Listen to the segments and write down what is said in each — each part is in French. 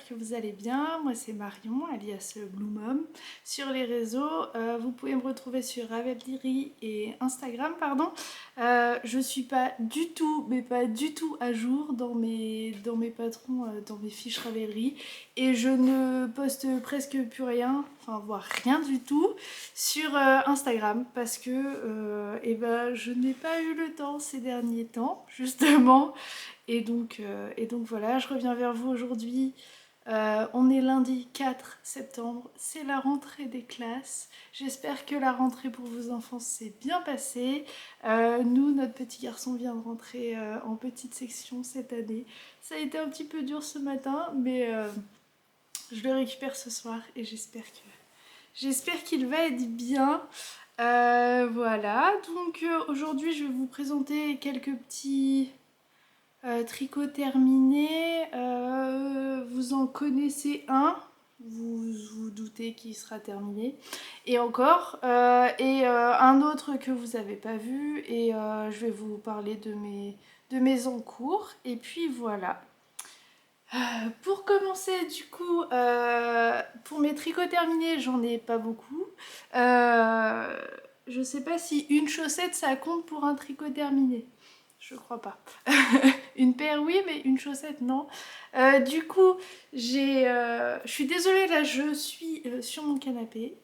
que vous allez bien. Moi c'est Marion, alias Blue Mom, sur les réseaux. Vous pouvez me retrouver sur Ravelry et Instagram, pardon. Je suis pas du tout, mais pas du tout à jour dans mes patrons, dans mes fiches Ravelry. Et je ne poste presque plus rien, enfin voire rien du tout, sur Instagram parce que eh ben, je n'ai pas eu le temps ces derniers temps, justement. Et donc voilà, je reviens vers vous aujourd'hui. On est lundi 4 septembre, c'est la rentrée des classes. J'espère que la rentrée pour vos enfants s'est bien passée. Nous, notre petit garçon vient de rentrer en petite section cette année. Ça a été un petit peu dur ce matin, mais je le récupère ce soir et j'espère qu'il va être bien. Voilà, donc aujourd'hui je vais vous présenter quelques petits tricot terminé, vous en connaissez un, vous vous doutez qu'il sera terminé, et encore, un autre que vous n'avez pas vu, et je vais vous parler de mes encours, et puis voilà. Pour commencer du coup, pour mes tricots terminés, j'en ai pas beaucoup. Je sais pas si une chaussette ça compte pour un tricot terminé. Je crois pas. Une paire oui, mais une chaussette non. Du coup, je suis désolée, là je suis sur mon canapé.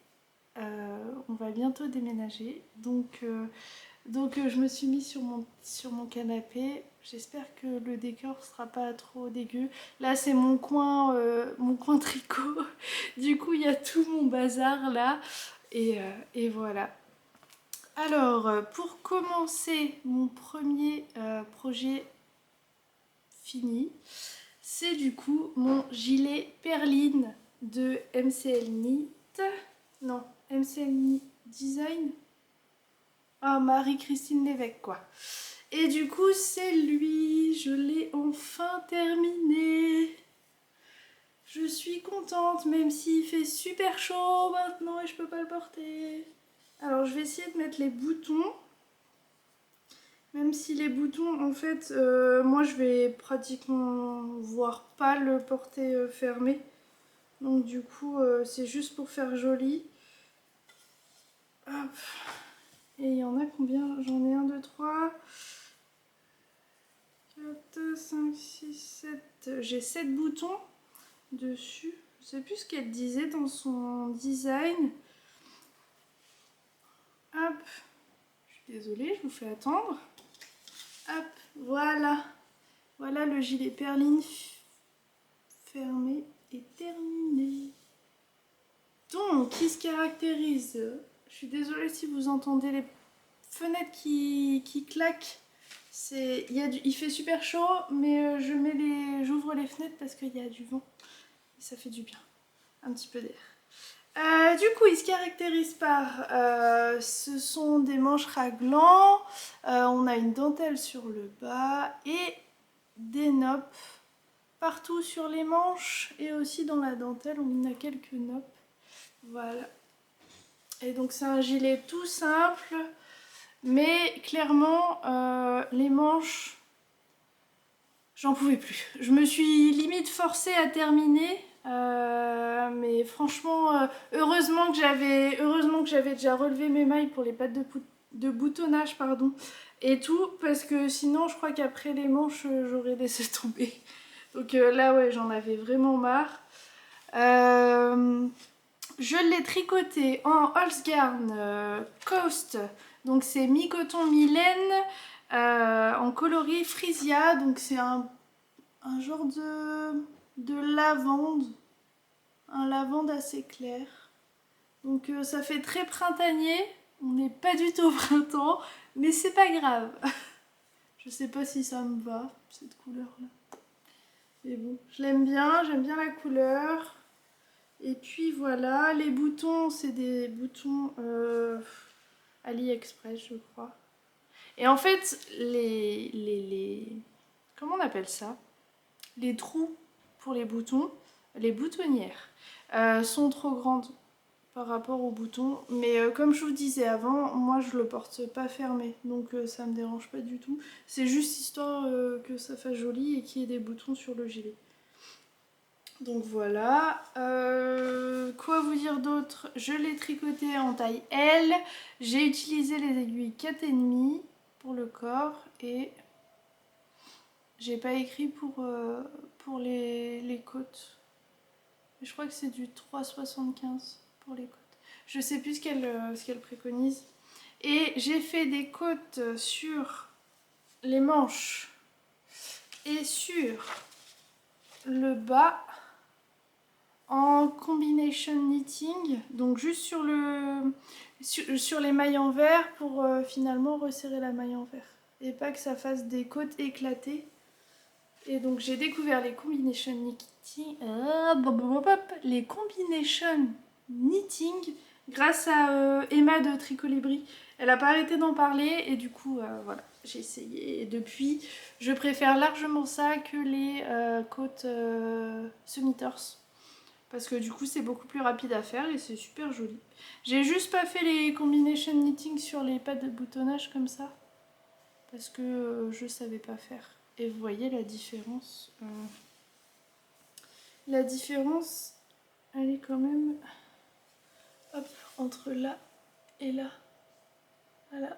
On va bientôt déménager, donc je me suis mise sur mon canapé. J'espère que le décor sera pas trop dégueu. Là c'est mon coin tricot. Du coup il y a tout mon bazar là. Et voilà. Alors pour commencer mon premier projet fini, c'est du coup mon gilet perline de MCL Knit. Non, MCL Knit Design. Ah, Marie-Christine Lévesque, quoi. Et du coup, c'est lui. Je l'ai enfin terminé. Je suis contente, même s'il fait super chaud maintenant et je peux pas le porter. Alors, je vais essayer de mettre les boutons. Même si les boutons, en fait, moi, je vais pratiquement voire pas le porter fermé. Donc, du coup, c'est juste pour faire joli. Hop. Et il y en a combien? J'en ai 1, 2, 3... 4, 5, 6, 7. J'ai 7 boutons dessus. Je sais plus ce qu'elle disait dans son design. Hop. Je suis désolée, je vous fais attendre. Hop, voilà. Voilà le gilet perline fermé et terminé. Donc, qui se caractérise? Je suis désolée si vous entendez les fenêtres qui claquent. Il fait super chaud, mais j'ouvre les fenêtres parce qu'il y a du vent. Et ça fait du bien. Un petit peu d'air. Du coup, il se caractérise par... ce sont des manches raglans. On a une dentelle sur le bas et des noppes partout sur les manches. Et aussi dans la dentelle, on a quelques noppes. Voilà. Et donc c'est un gilet tout simple. Mais clairement, les manches, j'en pouvais plus. Je me suis limite forcée à terminer. Mais franchement, heureusement que j'avais déjà relevé mes mailles pour les pattes de boutonnage, pardon, et tout, parce que sinon, je crois qu'après les manches, j'aurais laissé tomber. Donc là, ouais, j'en avais vraiment marre. Je l'ai tricoté en Holzgarn Coast. Donc c'est mi-coton, mi-laine, en coloris Frisia. Donc c'est un genre de lavande. Un lavande assez clair. Donc ça fait très printanier. On n'est pas du tout au printemps, mais c'est pas grave. Je sais pas si ça me va, cette couleur-là. Mais bon, je l'aime bien, j'aime bien la couleur. Et puis voilà, les boutons, c'est des boutons AliExpress, je crois. Et en fait, comment on appelle ça? Les trous pour les boutons, les boutonnières, sont trop grandes par rapport aux boutons. Mais comme je vous disais avant, moi je le porte pas fermé, donc ça me dérange pas du tout. C'est juste histoire que ça fasse joli et qu'il y ait des boutons sur le gilet. Donc voilà. Quoi vous dire d'autre? Je l'ai tricoté en taille L. J'ai utilisé les aiguilles 4,5 pour le corps et j'ai pas écrit pour les côtes. Je crois que c'est du 3,75 pour les côtes. Je sais plus ce qu'elle préconise. Et j'ai fait des côtes sur les manches et sur le bas en combination knitting, donc juste sur les mailles en vert pour finalement resserrer la maille en vert et pas que ça fasse des côtes éclatées. Et donc j'ai découvert les combination knitting, grâce à Emma de Tricolibri. Elle a pas arrêté d'en parler et du coup voilà, j'ai essayé et depuis je préfère largement ça que les côtes semi-torse. Parce que du coup c'est beaucoup plus rapide à faire et c'est super joli. J'ai juste pas fait les combination knitting sur les pattes de boutonnage comme ça. Parce que je savais pas faire. Et vous voyez la différence. La différence, elle est quand même hop, entre là et là. Voilà.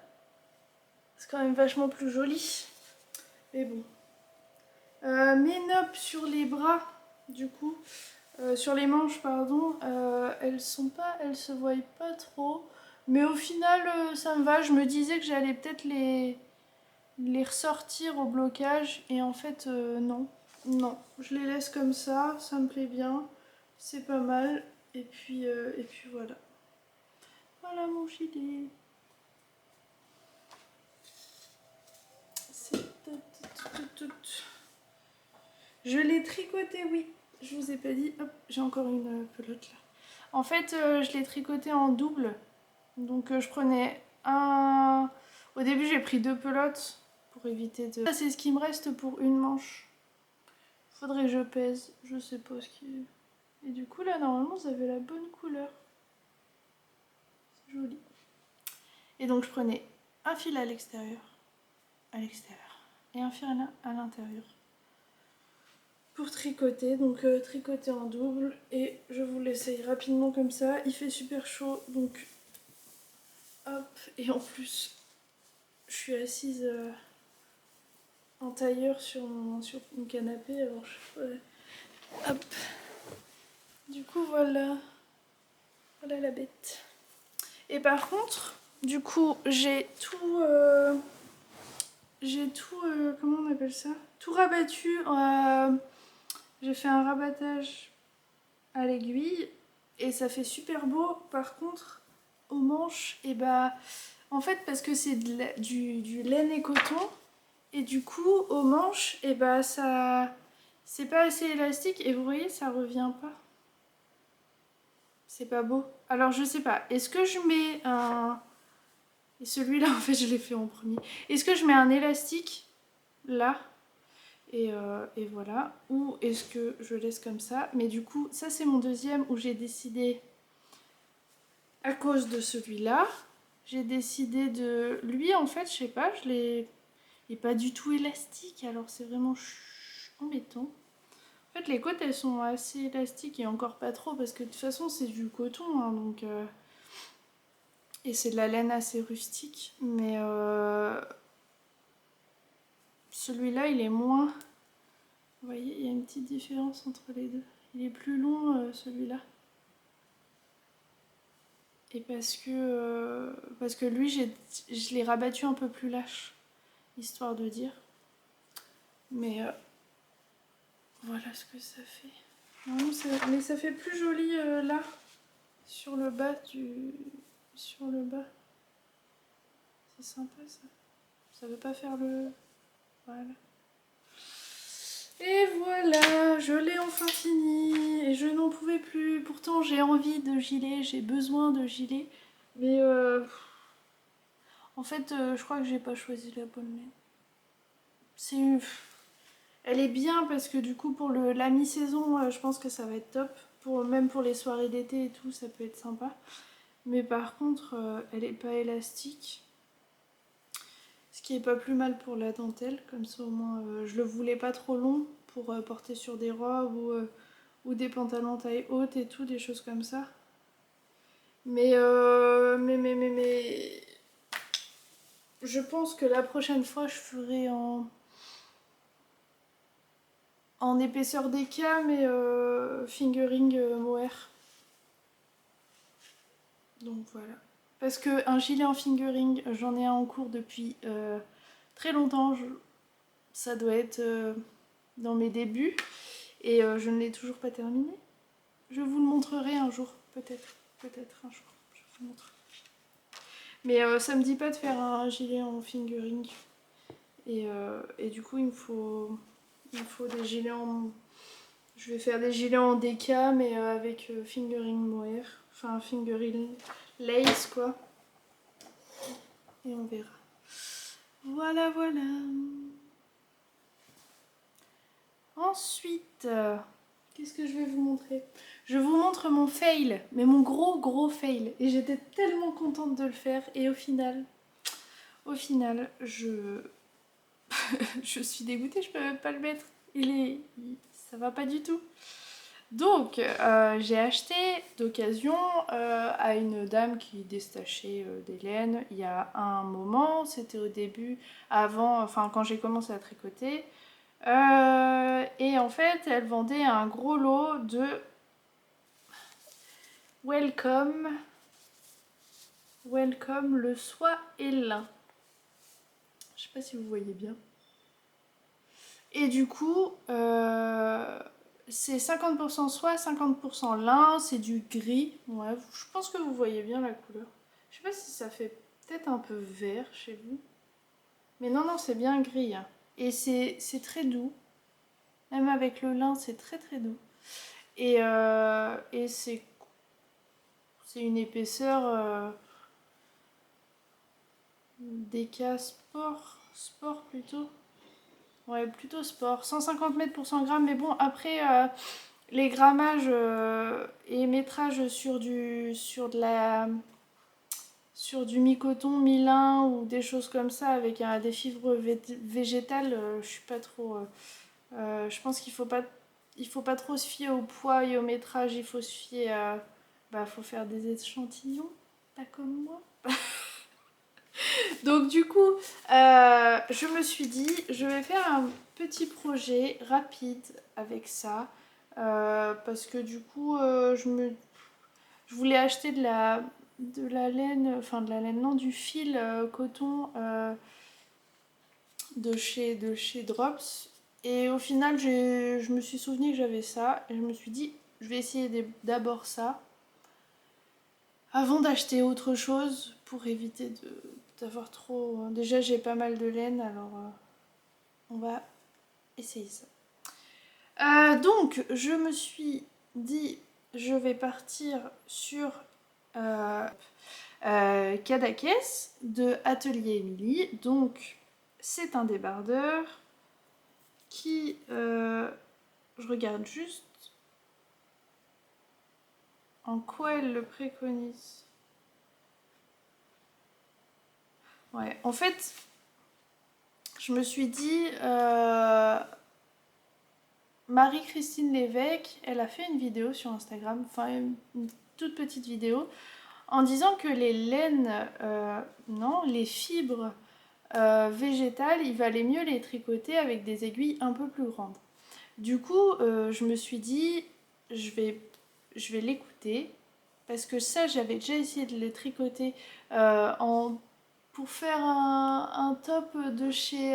C'est quand même vachement plus joli. Mais bon. Mes noppes sur les bras, du coup, sur les manches, pardon, elles se voient pas trop. Mais au final, ça me va. Je me disais que j'allais peut-être les ressortir au blocage. Et en fait, non. Non, je les laisse comme ça me plaît bien. C'est pas mal. Et puis voilà. Voilà mon gilet. C'est tout. Je l'ai tricoté, oui. Je vous ai pas dit. Hop, j'ai encore une pelote là. En fait, je l'ai tricoté en double. Donc je prenais un... Au début, j'ai pris 2 pelotes pour éviter de... Ça, c'est ce qui me reste pour une manche. Faudrait que je pèse. Je sais pas ce qui... Et du coup, là, normalement, vous avez la bonne couleur. C'est joli. Et donc, je prenais un fil à l'extérieur, et un fil à l'intérieur. Pour tricoter, donc tricoter en double. Et je vous l'essaye rapidement comme ça. Il fait super chaud, donc hop. Et en plus, je suis assise en tailleur sur mon canapé. Alors hop. Du coup, voilà. Voilà la bête. Et par contre, du coup, j'ai tout... comment on appelle ça? Tout rabattu. J'ai fait un rabattage à l'aiguille et ça fait super beau. Par contre, aux manches, et bah, en fait, parce que c'est du laine et coton, et du coup, aux manches, et bah, ça, c'est pas assez élastique et vous voyez, ça revient pas. C'est pas beau. Alors, je sais pas. Est-ce que je mets un... Et celui-là, en fait, je l'ai fait en premier. Est-ce que je mets un élastique là et voilà. Ou est-ce que je laisse comme ça? Mais du coup, ça c'est mon deuxième où j'ai décidé, à cause de celui-là, j'ai décidé de... Lui, en fait, je sais pas, il est pas du tout élastique, alors c'est vraiment embêtant. En fait, les côtes, elles sont assez élastiques et encore pas trop, parce que de toute façon, c'est du coton, hein, donc... Et c'est de la laine assez rustique, mais celui-là, il est moins... Vous voyez, il y a une petite différence entre les deux. Il est plus long, celui-là. Et parce que lui, je l'ai rabattu un peu plus lâche, histoire de dire. Mais voilà ce que ça fait. Non, mais ça fait plus joli là, sur le bas Sur le bas. C'est sympa ça. Ça veut pas faire le... Voilà. Et voilà, je l'ai enfin fini et je n'en pouvais plus. Pourtant j'ai envie de gilet, j'ai besoin de gilet. Mais en fait je crois que j'ai pas choisi la bonne laine. C'est... Elle est bien parce que du coup pour la mi-saison je pense que ça va être top. Même pour les soirées d'été et tout ça peut être sympa. Mais par contre elle est pas élastique. Ce qui est pas plus mal pour la dentelle. Comme ça au moins je le voulais pas trop long pour porter sur des robes ou des pantalons taille haute et tout, des choses comme ça. Mais je pense que la prochaine fois je ferai en épaisseur DK, mais fingering mohair. Donc voilà. Parce que un gilet en fingering, j'en ai un en cours depuis très longtemps. Ça doit être dans mes débuts. Et je ne l'ai toujours pas terminé. Je vous le montrerai un jour, peut-être. Peut-être un jour. Je vous le montrerai. Mais ça me dit pas de faire un gilet en fingering. Et du coup, il me faut des gilets en... Je vais faire des gilets en DK, mais avec fingering mohair. Enfin, fingering lace, quoi. Et on verra. Voilà, voilà. Ensuite, qu'est-ce que je vais vous montrer? Je vous montre mon fail, mais mon gros fail. Et j'étais tellement contente de le faire. Et au final, je suis dégoûtée, je peux même pas le mettre. Ça va pas du tout. Donc, j'ai acheté d'occasion à une dame qui déstachait des laines il y a un moment. C'était au début, enfin quand j'ai commencé à tricoter. Et en fait, elle vendait un gros lot de Welcome le soie et le lin. Je sais pas si vous voyez bien. Et du coup, c'est 50% soie, 50% lin, c'est du gris. Ouais, je pense que vous voyez bien la couleur. Je sais pas si ça fait peut-être un peu vert chez vous. Mais non, c'est bien gris. Hein. Et c'est très doux. Même avec le lin, c'est très doux. Et c'est une épaisseur DK sport plutôt. Ouais, plutôt sport. 150 mètres pour 100 grammes, mais bon, après, les grammages et métrages sur du mi-coton, mi-lin ou des choses comme ça avec des fibres végétales, je suis pas trop... je pense qu'il faut pas trop se fier au poids et au métrage, il faut se fier à... faut faire des échantillons, pas comme moi. Donc du coup, je me suis dit, je vais faire un petit projet rapide avec ça. Parce que du coup, je voulais acheter de la laine, enfin de la laine, non, du fil coton de chez Drops. Et au final, je me suis souvenu que j'avais ça. Et je me suis dit, je vais essayer d'abord ça. Avant d'acheter autre chose pour éviter d'avoir trop... Déjà j'ai pas mal de laine, alors on va essayer ça. Donc je me suis dit je vais partir sur Cadaqués de Atelier Émilie. Donc c'est un débardeur qui... je regarde juste en quoi elle le préconise. Ouais, en fait, je me suis dit, Marie-Christine Lévesque, elle a fait une vidéo sur Instagram, enfin une toute petite vidéo, en disant que les laines, non, les fibres végétales, il valait mieux les tricoter avec des aiguilles un peu plus grandes. Du coup, je me suis dit, je vais l'écouter, parce que ça, j'avais déjà essayé de les tricoter pour faire un top de chez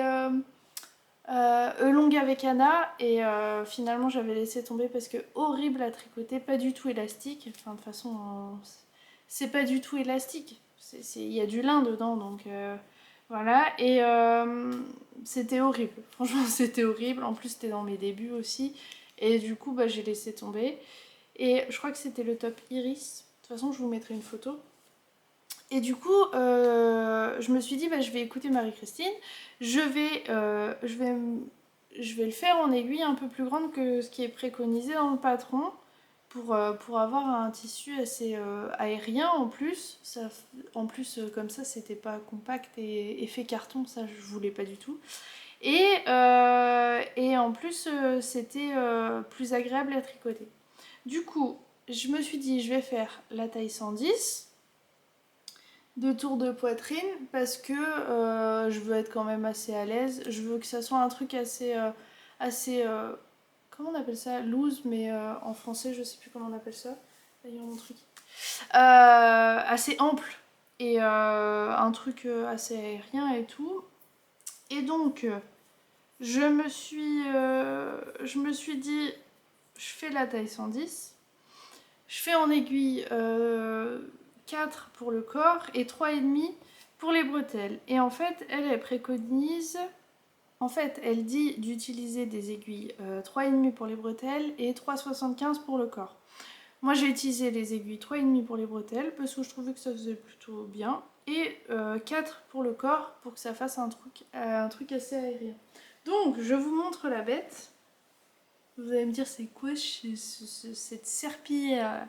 Eulong avec Anna, et finalement j'avais laissé tomber parce que horrible à tricoter, pas du tout élastique. Enfin, de toute façon, c'est pas du tout élastique. Il y a du lin dedans, donc voilà. Et c'était horrible. Franchement, c'était horrible. En plus, c'était dans mes débuts aussi. Et du coup, j'ai laissé tomber. Et je crois que c'était le top Iris. De toute façon, je vous mettrai une photo. Et du coup, je me suis dit, je vais écouter Marie-Christine. Je vais le faire en aiguille un peu plus grande que ce qui est préconisé dans le patron pour avoir un tissu assez aérien en plus. Comme ça, c'était pas compact et effet carton, ça je voulais pas du tout. Et en plus, c'était plus agréable à tricoter. Du coup, je me suis dit, je vais faire la taille 110, 2 tours de poitrine, parce que je veux être quand même assez à l'aise. Je veux que ça soit un truc comment on appelle ça? Loose, mais en français, je sais plus comment on appelle ça. D'ailleurs, mon truc. Assez ample et un truc assez aérien et tout. Et donc, je me suis dit, je fais la taille 110, je fais en aiguille 4 pour le corps et 3,5 pour les bretelles. Et en fait, elle préconise, en fait, elle dit d'utiliser des aiguilles 3,5 pour les bretelles et 3,75 pour le corps. Moi j'ai utilisé les aiguilles 3,5 pour les bretelles parce que je trouvais que ça faisait plutôt bien et 4 pour le corps pour que ça fasse un truc assez aérien. Donc je vous montre la bête. Vous allez me dire c'est quoi cette serpillière?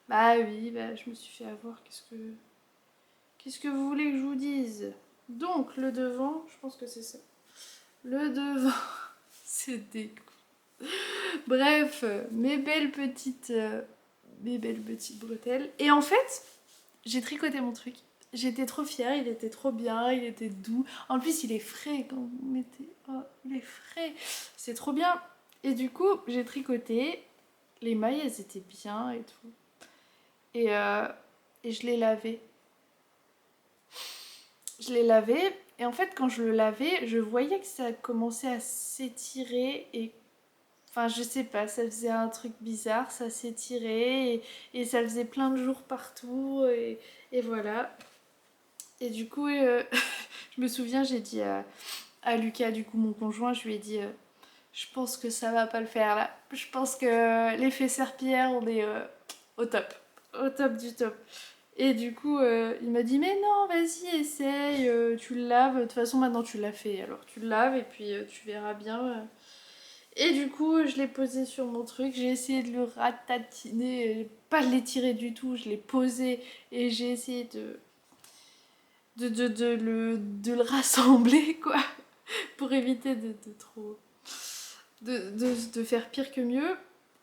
Bah oui, bah, je me suis fait avoir. Qu'est-ce que vous voulez que je vous dise? Donc le devant, je pense que c'est ça. Le devant, c'est dégueu. Bref, mes belles petites bretelles. Et en fait, j'ai tricoté mon truc. J'étais trop fière, il était trop bien, il était doux. En plus, il est frais quand vous mettez. Oh, il est frais. C'est trop bien. Et du coup, j'ai tricoté. Les mailles, elles étaient bien et tout. Et, euh, et je l'ai lavé. Je l'ai lavé. Et en fait, quand je le lavais, je voyais que ça commençait à s'étirer et enfin, je sais pas, ça faisait un truc bizarre, ça s'étirait et ça faisait plein de jours partout et voilà. Et du coup, je me souviens, j'ai dit à Lucas, du coup, mon conjoint, je lui ai dit je pense que ça va pas le faire là. Je pense que l'effet serpillière, on est au top. Au top du top. Et du coup, il m'a dit mais non, vas-y, essaye, tu le laves. De toute façon, maintenant tu l'as fait, alors tu le laves et puis tu verras bien. Et du coup, je l'ai posé sur mon truc, j'ai essayé de le ratatiner, pas l'étirer du tout, je l'ai posé et j'ai essayé de le rassembler, quoi, pour éviter de faire pire que mieux.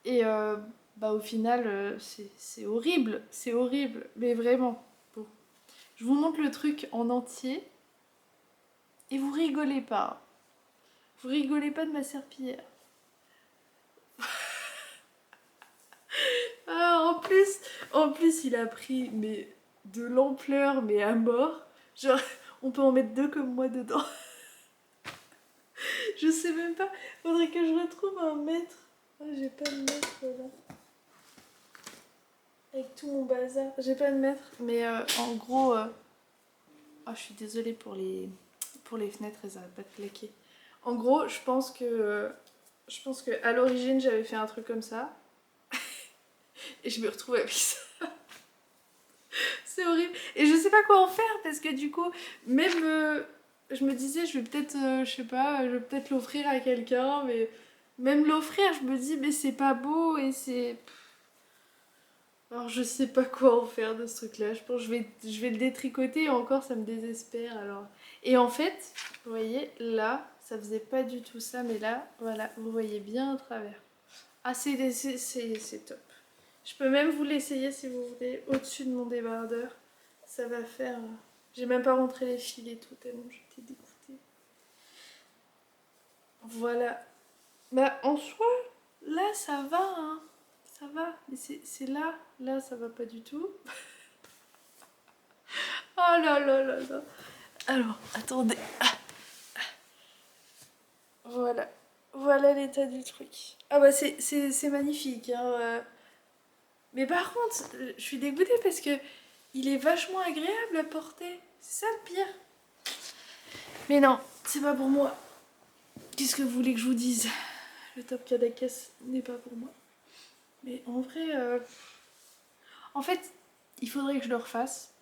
Et bah, au final, c'est horrible, mais vraiment. Bon. Je vous montre le truc en entier et vous rigolez pas. Vous rigolez pas de ma serpillière. Ah, en plus, il a pris mais, de l'ampleur, mais à mort. Genre, on peut en mettre 2 comme moi dedans. Je sais même pas. Faudrait que je retrouve un mètre. Ah, j'ai pas de mètre là. Avec tout mon bazar. J'ai pas de mètre. Mais en gros. Oh, je suis désolée pour les fenêtres, elles arrêtent pas de claquer. En gros, je pense que à l'origine, j'avais fait un truc comme ça. Et je me retrouve avec ça. C'est horrible. Et je sais pas quoi en faire parce que du coup, même je me disais, je vais peut-être, je sais pas, je vais peut-être l'offrir à quelqu'un, mais même l'offrir, je me dis, mais c'est pas beau et c'est. Alors je sais pas quoi en faire de ce truc-là. Je pense que je vais le détricoter et encore ça me désespère alors. Et en fait, vous voyez, là, ça faisait pas du tout ça, mais là, voilà, vous voyez bien à travers. Ah, c'est top. Je peux même vous l'essayer si vous voulez, au-dessus de mon débardeur. Ça va faire... J'ai même pas rentré les fils et tout, tellement j'étais dégoûtée. Voilà. Bah, en soi, là, ça va, hein. Ça va. Mais c'est là, ça va pas du tout. Oh là là là là. Alors, attendez. Voilà. Voilà l'état du truc. Ah bah, c'est magnifique, hein. Mais par contre, je suis dégoûtée parce que il est vachement agréable à porter. C'est ça le pire. Mais non, c'est pas pour moi. Qu'est-ce que vous voulez que je vous dise? Le top Kadakes n'est pas pour moi. Mais en vrai, en fait, il faudrait que je le refasse.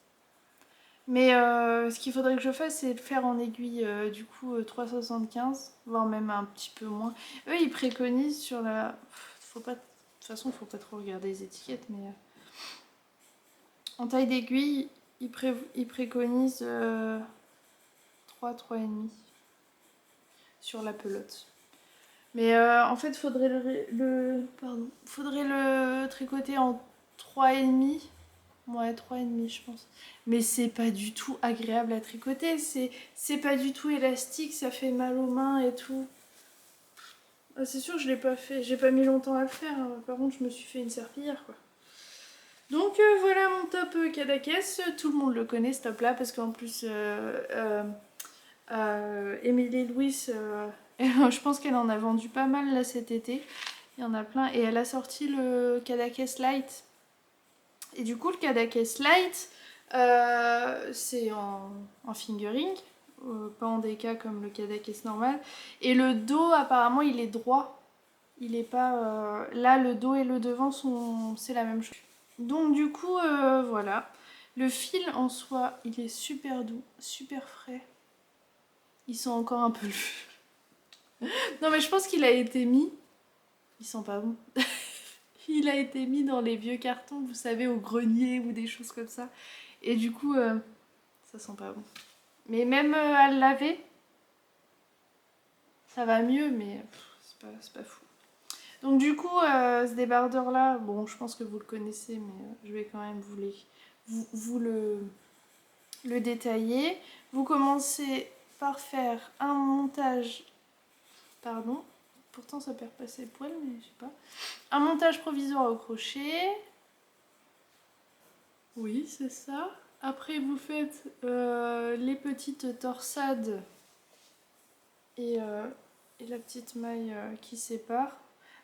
Mais ce qu'il faudrait que je fasse, c'est le faire en aiguille, du coup, 3,75, voire même un petit peu moins. Eux, ils préconisent sur la... Faut pas... De toute façon, faut pas trop regarder les étiquettes, mais... En taille d'aiguille, ils préconisent 3,5 sur la pelote. Mais en fait, faudrait le tricoter en 3,5. Ouais, 3,5 je pense. Mais c'est pas du tout agréable à tricoter. C'est pas du tout élastique, ça fait mal aux mains et tout. Ah, c'est sûr, je l'ai pas fait. J'ai pas mis longtemps à le faire, hein. Par contre, je me suis fait une serpillière, quoi. Donc voilà mon top Cadaqués. Tout le monde le connaît, ce top là, parce qu'en plus, Emily Louis, je pense qu'elle en a vendu pas mal là cet été. Il y en a plein. Et elle a sorti le Cadaqués Light. Et du coup, le Cadaqués Light, c'est en fingering, pas en déca comme le Cadaqués normal. Et le dos, apparemment, il est droit. Il est pas... Là, le dos et le devant, c'est la même chose. Donc du coup, voilà. Le fil en soi, il est super doux, super frais. Il sent encore un peu le... Non mais je pense qu'il a été mis... Il sent pas bon. Il a été mis dans les vieux cartons, vous savez, au grenier ou des choses comme ça. Et du coup, ça sent pas bon. Mais même à le laver, ça va mieux, mais c'est pas fou. Donc du coup, ce débardeur là, bon, je pense que vous le connaissez, mais je vais quand même vous le détailler. Vous commencez par faire un montage, pardon, pourtant ça perd pas ses poils, mais je sais pas. Un montage provisoire au crochet. Oui, c'est ça. Après, vous faites les petites torsades et la petite maille qui sépare.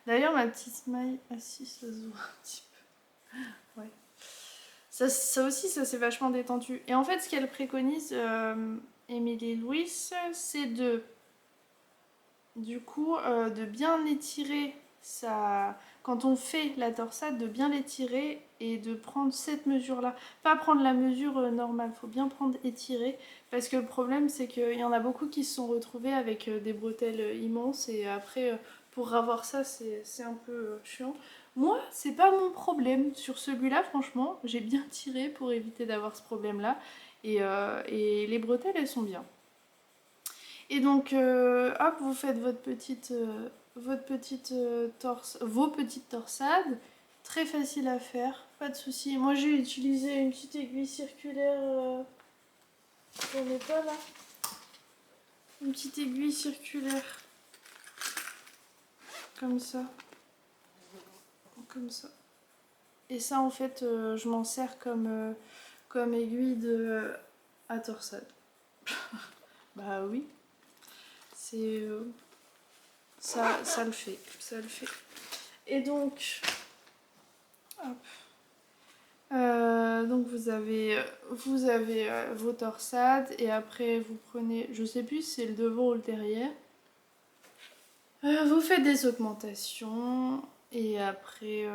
D'ailleurs, ma petite maille... Ah si, ça se voit un petit peu. Ouais. Ça aussi, ça s'est vachement détendu. Et en fait, ce qu'elle préconise, Émilie Louis, c'est du coup, de bien étirer sa... Quand on fait la torsade, de bien l'étirer et de prendre cette mesure-là. Pas prendre la mesure normale, faut bien prendre étiré. Parce que le problème, c'est qu'il y en a beaucoup qui se sont retrouvés avec des bretelles immenses. Et après, pour avoir ça, c'est un peu chiant. Moi, c'est pas mon problème. Sur celui-là, franchement, j'ai bien tiré pour éviter d'avoir ce problème-là. Et les bretelles, elles sont bien. Et donc, hop, vous faites vos petites torsades. Très facile à faire, pas de souci. Moi, j'ai utilisé une petite aiguille circulaire. J'en ai pas là. Une petite aiguille circulaire. Comme ça. Comme ça. Et ça, en fait, je m'en sers comme aiguille à torsade. Bah oui. C'est... ça le fait. Ça le fait. Et donc... Hop. Donc vous avez vos torsades et après vous prenez, je sais plus si c'est le devant ou le derrière. Vous faites des augmentations et après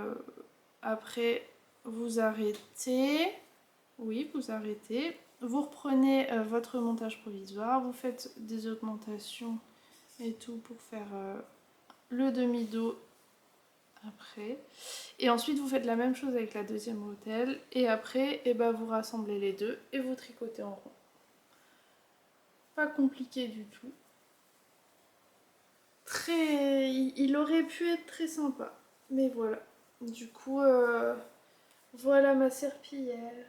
vous arrêtez. Oui, vous arrêtez. Vous reprenez votre montage provisoire, vous faites des augmentations et tout pour faire le demi-dos après. Et ensuite vous faites la même chose avec la deuxième bretelle et après vous rassemblez les deux et vous tricotez en rond. Pas compliqué du tout. Il aurait pu être très sympa, mais voilà. Du coup, voilà ma serpillière.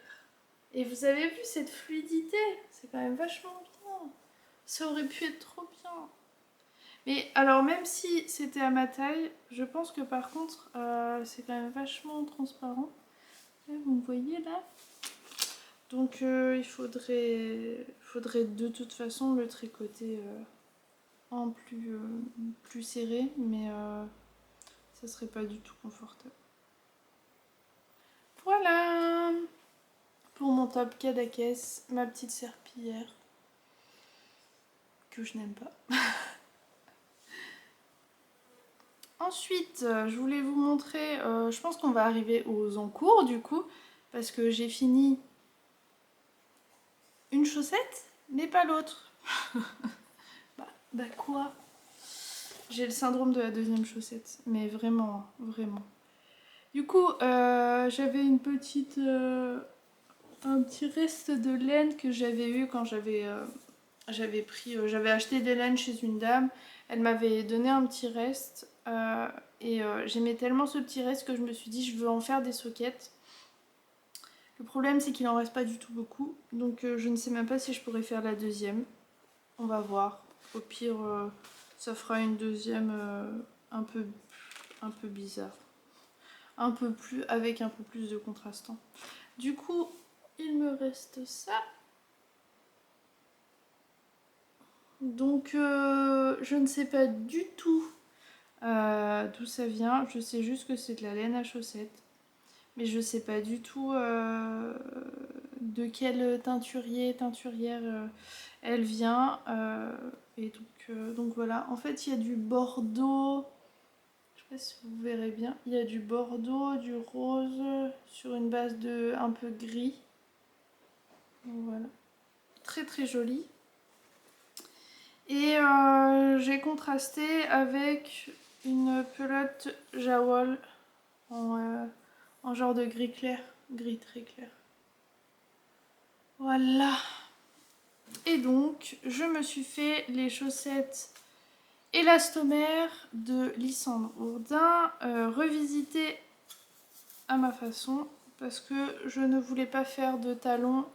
Et vous avez vu cette fluidité? C'est quand même vachement bien. Ça aurait pu être trop bien. Mais alors même si c'était à ma taille, je pense que par contre c'est quand même vachement transparent. Vous me voyez là? Donc il faudrait de toute façon le tricoter en plus serré, mais ça serait pas du tout confortable. Voilà pour mon top Cadaqués, ma petite serpillière que je n'aime pas. Ensuite, je voulais vous montrer, je pense qu'on va arriver aux encours du coup, parce que j'ai fini une chaussette, mais pas l'autre. Bah quoi? J'ai le syndrome de la deuxième chaussette, mais vraiment, vraiment. Du coup, j'avais un petit reste de laine que j'avais eu quand j'avais J'avais acheté des laines chez une dame, elle m'avait donné un petit reste et j'aimais tellement ce petit reste que je me suis dit je veux en faire des soquettes. Le problème c'est qu'il en reste pas du tout beaucoup, donc je ne sais même pas si je pourrais faire la deuxième. On va voir. Au pire, ça fera une deuxième un peu bizarre. Avec un peu plus de contrastant. Du coup, il me reste ça. Donc, je ne sais pas du tout d'où ça vient. Je sais juste que c'est de la laine à chaussettes. Mais je sais pas du tout de quel teinturière elle vient. Et donc voilà. En fait, il y a du bordeaux. Je sais pas si vous verrez bien. Il y a du bordeaux, du rose sur une base de un peu gris. Donc voilà. Très très joli. Et j'ai contrasté avec une pelote Jawol en genre de gris clair, gris très clair. Voilà. Et donc, je me suis fait les chaussettes élastomères de Lysandre Hourdin, revisitées à ma façon, parce que je ne voulais pas faire de talons,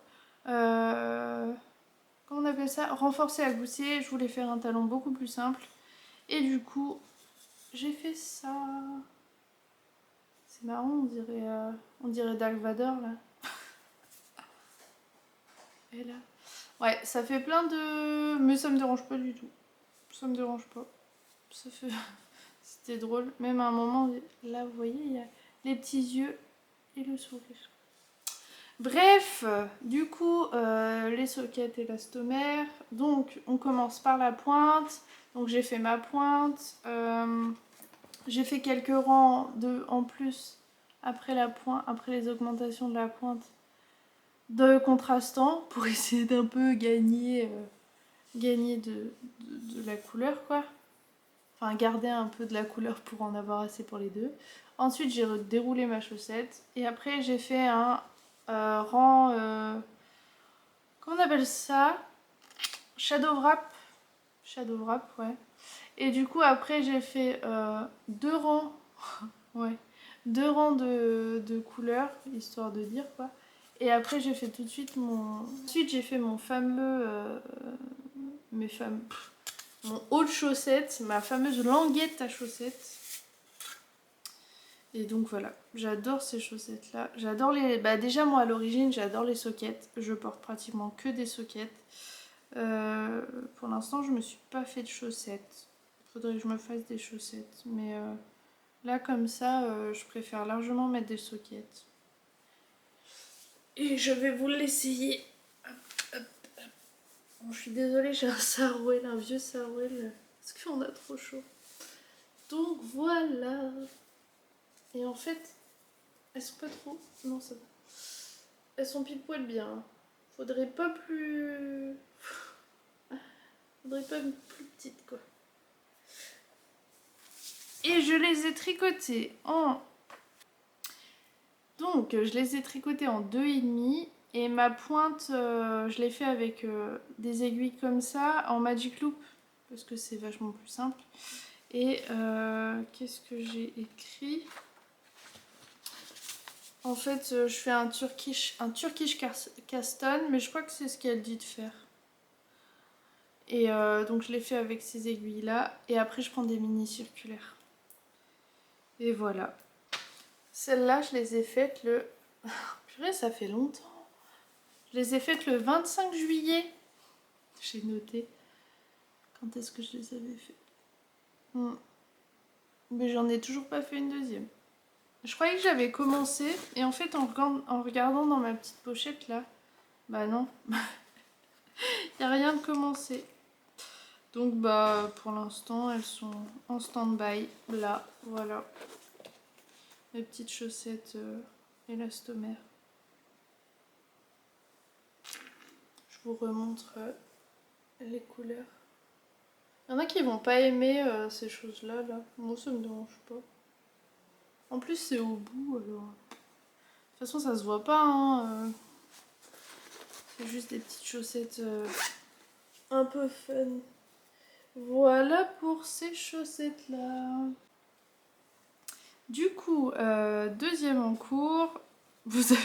comment on appelle ça, renforcés à gousset. Je voulais faire un talon beaucoup plus simple. Et du coup, j'ai fait ça. C'est marrant, on dirait Dark Vador là. Et là. Ouais, ça fait plein de... Mais ça me dérange pas du tout. Ça me dérange pas. Ça fait... C'était drôle. Même à un moment, là, vous voyez, il y a les petits yeux et le sourire. Bref, du coup, les soquettes élastomères. Donc, on commence par la pointe. Donc, j'ai fait ma pointe. J'ai fait quelques rangs en plus après la pointe, après les augmentations de la pointe de contrastant pour essayer d'un peu gagner de la couleur, quoi. Enfin, garder un peu de la couleur pour en avoir assez pour les deux. Ensuite, j'ai déroulé ma chaussette. Et après, j'ai fait un rang... comment on appelle ça? Shadow wrap. Shadow wrap, ouais. Et du coup, après, j'ai fait deux rangs. Ouais. Deux rangs de couleurs, histoire de dire, quoi. Et après, j'ai fait tout de suite Ensuite, j'ai fait mon fameux... mon haut de chaussette, ma fameuse languette à chaussettes. Et donc voilà, j'adore ces chaussettes là. J'adore les... Bah déjà moi à l'origine j'adore les soquettes. Je porte pratiquement que des soquettes. Pour l'instant je me suis pas fait de chaussettes. Faudrait que je me fasse des chaussettes. Mais là comme ça je préfère largement mettre des soquettes. Et je vais vous l'essayer. Bon, je suis désolée, j'ai un sarouel, un vieux sarouel. Parce qu'on a trop chaud. Donc voilà. Et en fait, elles sont pas trop... Non, ça va. Elles sont pile poil bien. Faudrait pas plus... Faudrait pas plus petites, quoi. Et je les ai tricotées en... Donc, je les ai tricotées en 2,5. Et ma pointe, je l'ai fait avec des aiguilles comme ça, en Magic Loop. Parce que c'est vachement plus simple. Et qu'est-ce que j'ai écrit? En fait, je fais un Turkish cast on, mais je crois que c'est ce qu'elle dit de faire. Et donc je l'ai fait avec ces aiguilles là. Et après je prends des mini circulaires. Et voilà. Celles-là, je les ai faites le... Purée, ça fait longtemps. Je les ai faites le 25 juillet. J'ai noté. Quand est-ce que je les avais faites? Mais j'en ai toujours pas fait une deuxième. Je croyais que j'avais commencé. Et en fait, en regardant dans ma petite pochette là, bah non. Il n'y a rien de commencé. Donc bah pour l'instant elles sont en stand-by là, voilà. Mes petites chaussettes élastomères. Je vous remontre les couleurs. Il y en a qui vont pas aimer ces choses-là, là. Moi ça me dérange pas. En plus c'est au bout alors. De toute façon ça se voit pas, hein. C'est juste des petites chaussettes un peu fun. Voilà pour ces chaussettes là. Du coup, deuxième en cours. Vous avez...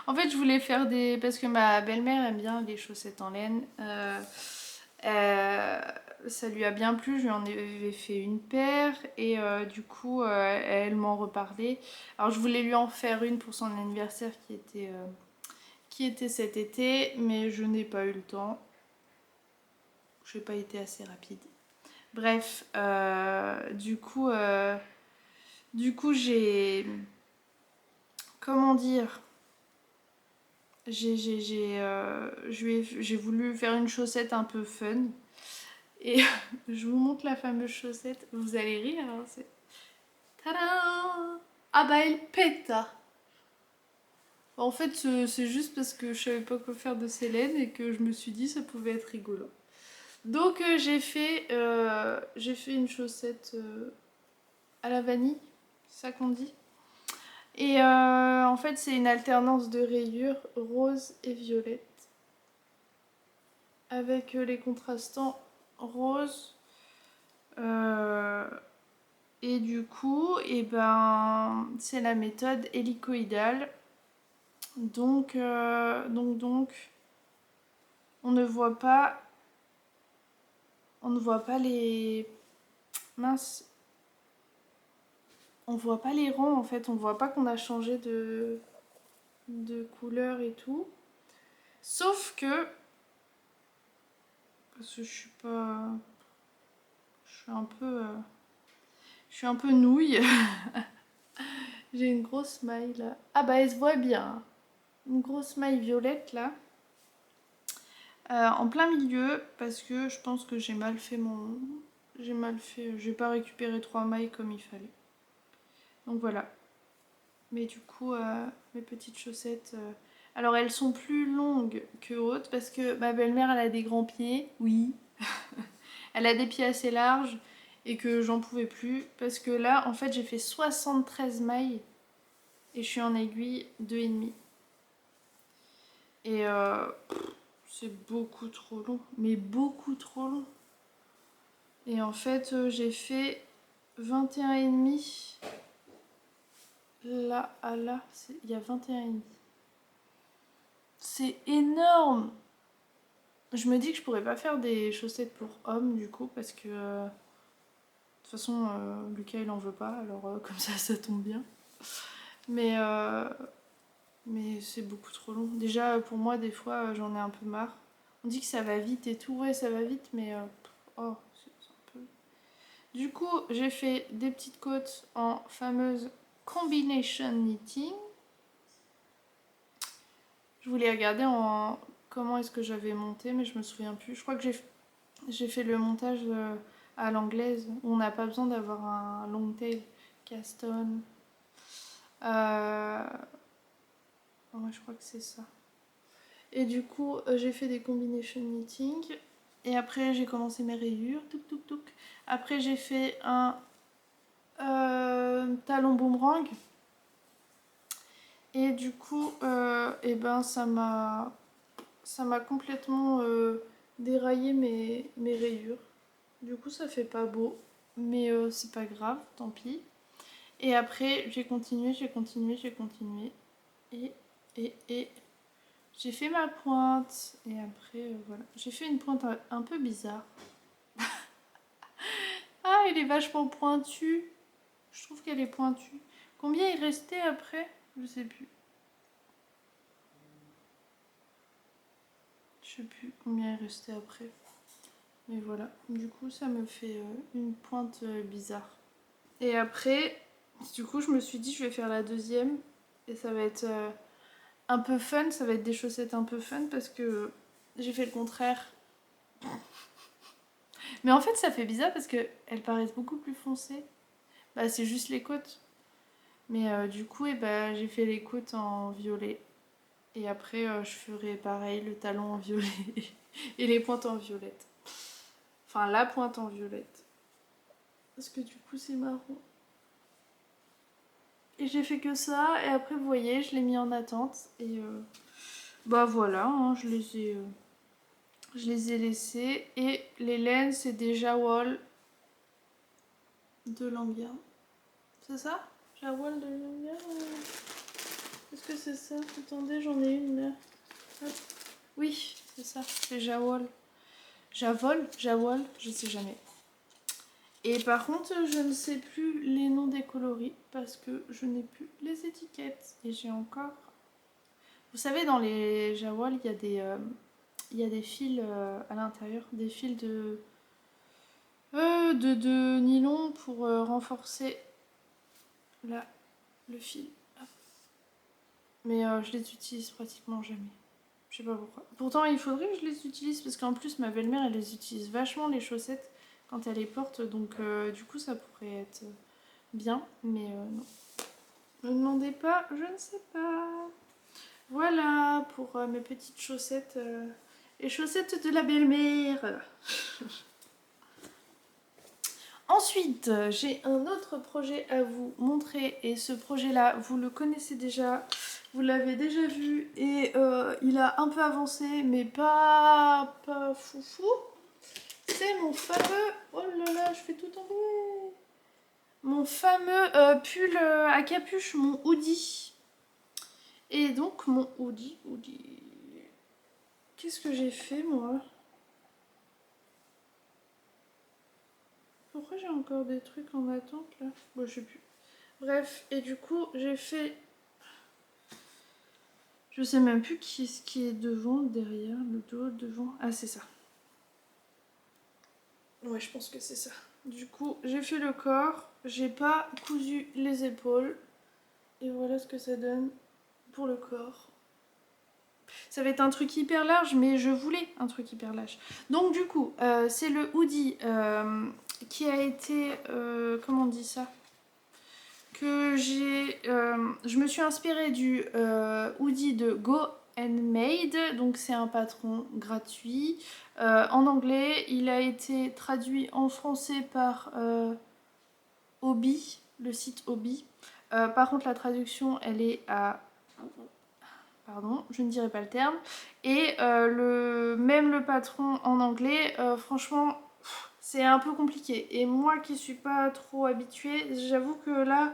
En fait, je voulais faire des... Parce que ma belle-mère aime bien les chaussettes en laine. Ça lui a bien plu, je lui en avais fait une paire. Et du coup, elle m'en reparlait. Alors, je voulais lui en faire une pour son anniversaire qui était cet été. Mais je n'ai pas eu le temps. Je n'ai pas été assez rapide. Bref, du coup, j'ai... Comment dire? J'ai voulu faire une chaussette un peu fun. Et je vous montre la fameuse chaussette. Vous allez rire, hein, c'est... Tadam! Ah bah elle pète! En fait, c'est juste parce que je savais pas quoi faire de ces laines et que je me suis dit ça pouvait être rigolo. Donc j'ai fait une chaussette à la vanille, c'est ça qu'on dit. Et en fait, c'est une alternance de rayures rose et violette. Avec les contrastants rose. Et du coup, et ben, c'est la méthode hélicoïdale. Donc, on ne voit pas, les... Mince. On voit pas les rangs en fait, on voit pas qu'on a changé de couleur et tout. Sauf que, parce que je suis pas... Je suis un peu nouille. J'ai une grosse maille là. Ah bah elle se voit bien. Une grosse maille violette là. En plein milieu parce que je pense que j'ai mal fait mon... J'ai pas récupéré 3 mailles comme il fallait. Donc voilà. Mais du coup, mes petites chaussettes... Alors elles sont plus longues que hautes parce que ma belle-mère elle a des grands pieds. Oui. Elle a des pieds assez larges et que j'en pouvais plus. Parce que là, en fait, j'ai fait 73 mailles et je suis en aiguille 2,5. Et c'est beaucoup trop long. Mais beaucoup trop long. Et en fait, j'ai fait 21,5. Là à là, il y a 21,5. C'est énorme! Je me dis que je pourrais pas faire des chaussettes pour hommes du coup parce que de toute façon Lucas il en veut pas alors comme ça tombe bien. Mais c'est beaucoup trop long. Déjà pour moi des fois j'en ai un peu marre. On dit que ça va vite et tout, ouais ça va vite mais oh c'est un peu... Du coup j'ai fait des petites côtes en fameuse combination knitting. Je voulais regarder en comment est-ce que j'avais monté mais je me souviens plus. Je crois que j'ai fait le montage à l'anglaise où on n'a pas besoin d'avoir un long tail cast on. Ouais, je crois que c'est ça. Et du coup, j'ai fait des combination knitting. Et après, j'ai commencé mes rayures. Touc, touc, touc. Après, j'ai fait un talon boomerang. Et du coup, et ben, ça m'a complètement déraillé mes rayures. Du coup, ça fait pas beau. Mais c'est pas grave, tant pis. Et après, j'ai continué. Et j'ai fait ma pointe. Et après, voilà. J'ai fait une pointe un peu bizarre. Ah, elle est vachement pointue. Je trouve qu'elle est pointue. Combien il restait après? Je sais plus. Je sais plus combien il restait après. Mais voilà. Du coup, ça me fait une pointe bizarre. Et après, du coup, je me suis dit, je vais faire la deuxième. Et ça va être un peu fun. Ça va être des chaussettes un peu fun parce que j'ai fait le contraire. Mais en fait, ça fait bizarre parce qu'elles paraissent beaucoup plus foncées. Bah, c'est juste les côtes. Mais du coup, j'ai fait les côtes en violet. Et après, je ferai pareil, le talon en violet et les pointes en violette. Enfin, la pointe en violette. Parce que du coup, c'est marron. Et j'ai fait que ça. Et après, vous voyez, je l'ai mis en attente. Et bah voilà, hein, Je les ai laissés. Et les laines, c'est des Jawol de Languien. C'est ça? Jawol de Languien? Est-ce que c'est ça? Attendez, j'en ai une là. Hop. Oui, c'est ça, c'est Jawol. Jawol, je sais jamais. Et par contre, je ne sais plus les noms des coloris parce que je n'ai plus les étiquettes. Et j'ai encore... Vous savez, dans les Jawol, il y a des fils à l'intérieur, des fils de nylon pour renforcer là, le fil. Hop. Mais je les utilise pratiquement jamais. Je sais pas pourquoi. Pourtant, il faudrait que je les utilise parce qu'en plus, ma belle-mère, elle les utilise vachement, les chaussettes, quand elle les porte. Donc, du coup, ça pourrait être bien. Mais non. Ne me demandez pas, je ne sais pas. Voilà pour mes petites chaussettes. Les chaussettes de la belle-mère. Ensuite, j'ai un autre projet à vous montrer. Et ce projet-là, vous le connaissez déjà. Vous l'avez déjà vu et il a un peu avancé, mais pas foufou. C'est mon fameux... Oh là là, je fais tout tomber. Mon fameux pull à capuche, mon hoodie. Et donc, mon hoodie... Qu'est-ce que j'ai fait, moi? Pourquoi j'ai encore des trucs en attente, là? Bon, je sais plus. Bref, et du coup, j'ai fait... Je sais même plus ce qui est devant, derrière, le dos, devant. Ah, c'est ça. Ouais, je pense que c'est ça. Du coup, j'ai fait le corps, j'ai pas cousu les épaules. Et voilà ce que ça donne pour le corps. Ça va être un truc hyper large, mais je voulais un truc hyper large. Donc du coup, c'est le hoodie qui a été... comment on dit ça? Que j'ai... je me suis inspirée du hoodie de Go and Made. Donc c'est un patron gratuit. En anglais, il a été traduit en français par Hobby, le site Hobby. Par contre, la traduction, elle est à... Pardon, je ne dirai pas le terme. Et même le patron en anglais, franchement, c'est un peu compliqué. Et moi qui suis pas trop habituée, j'avoue que là,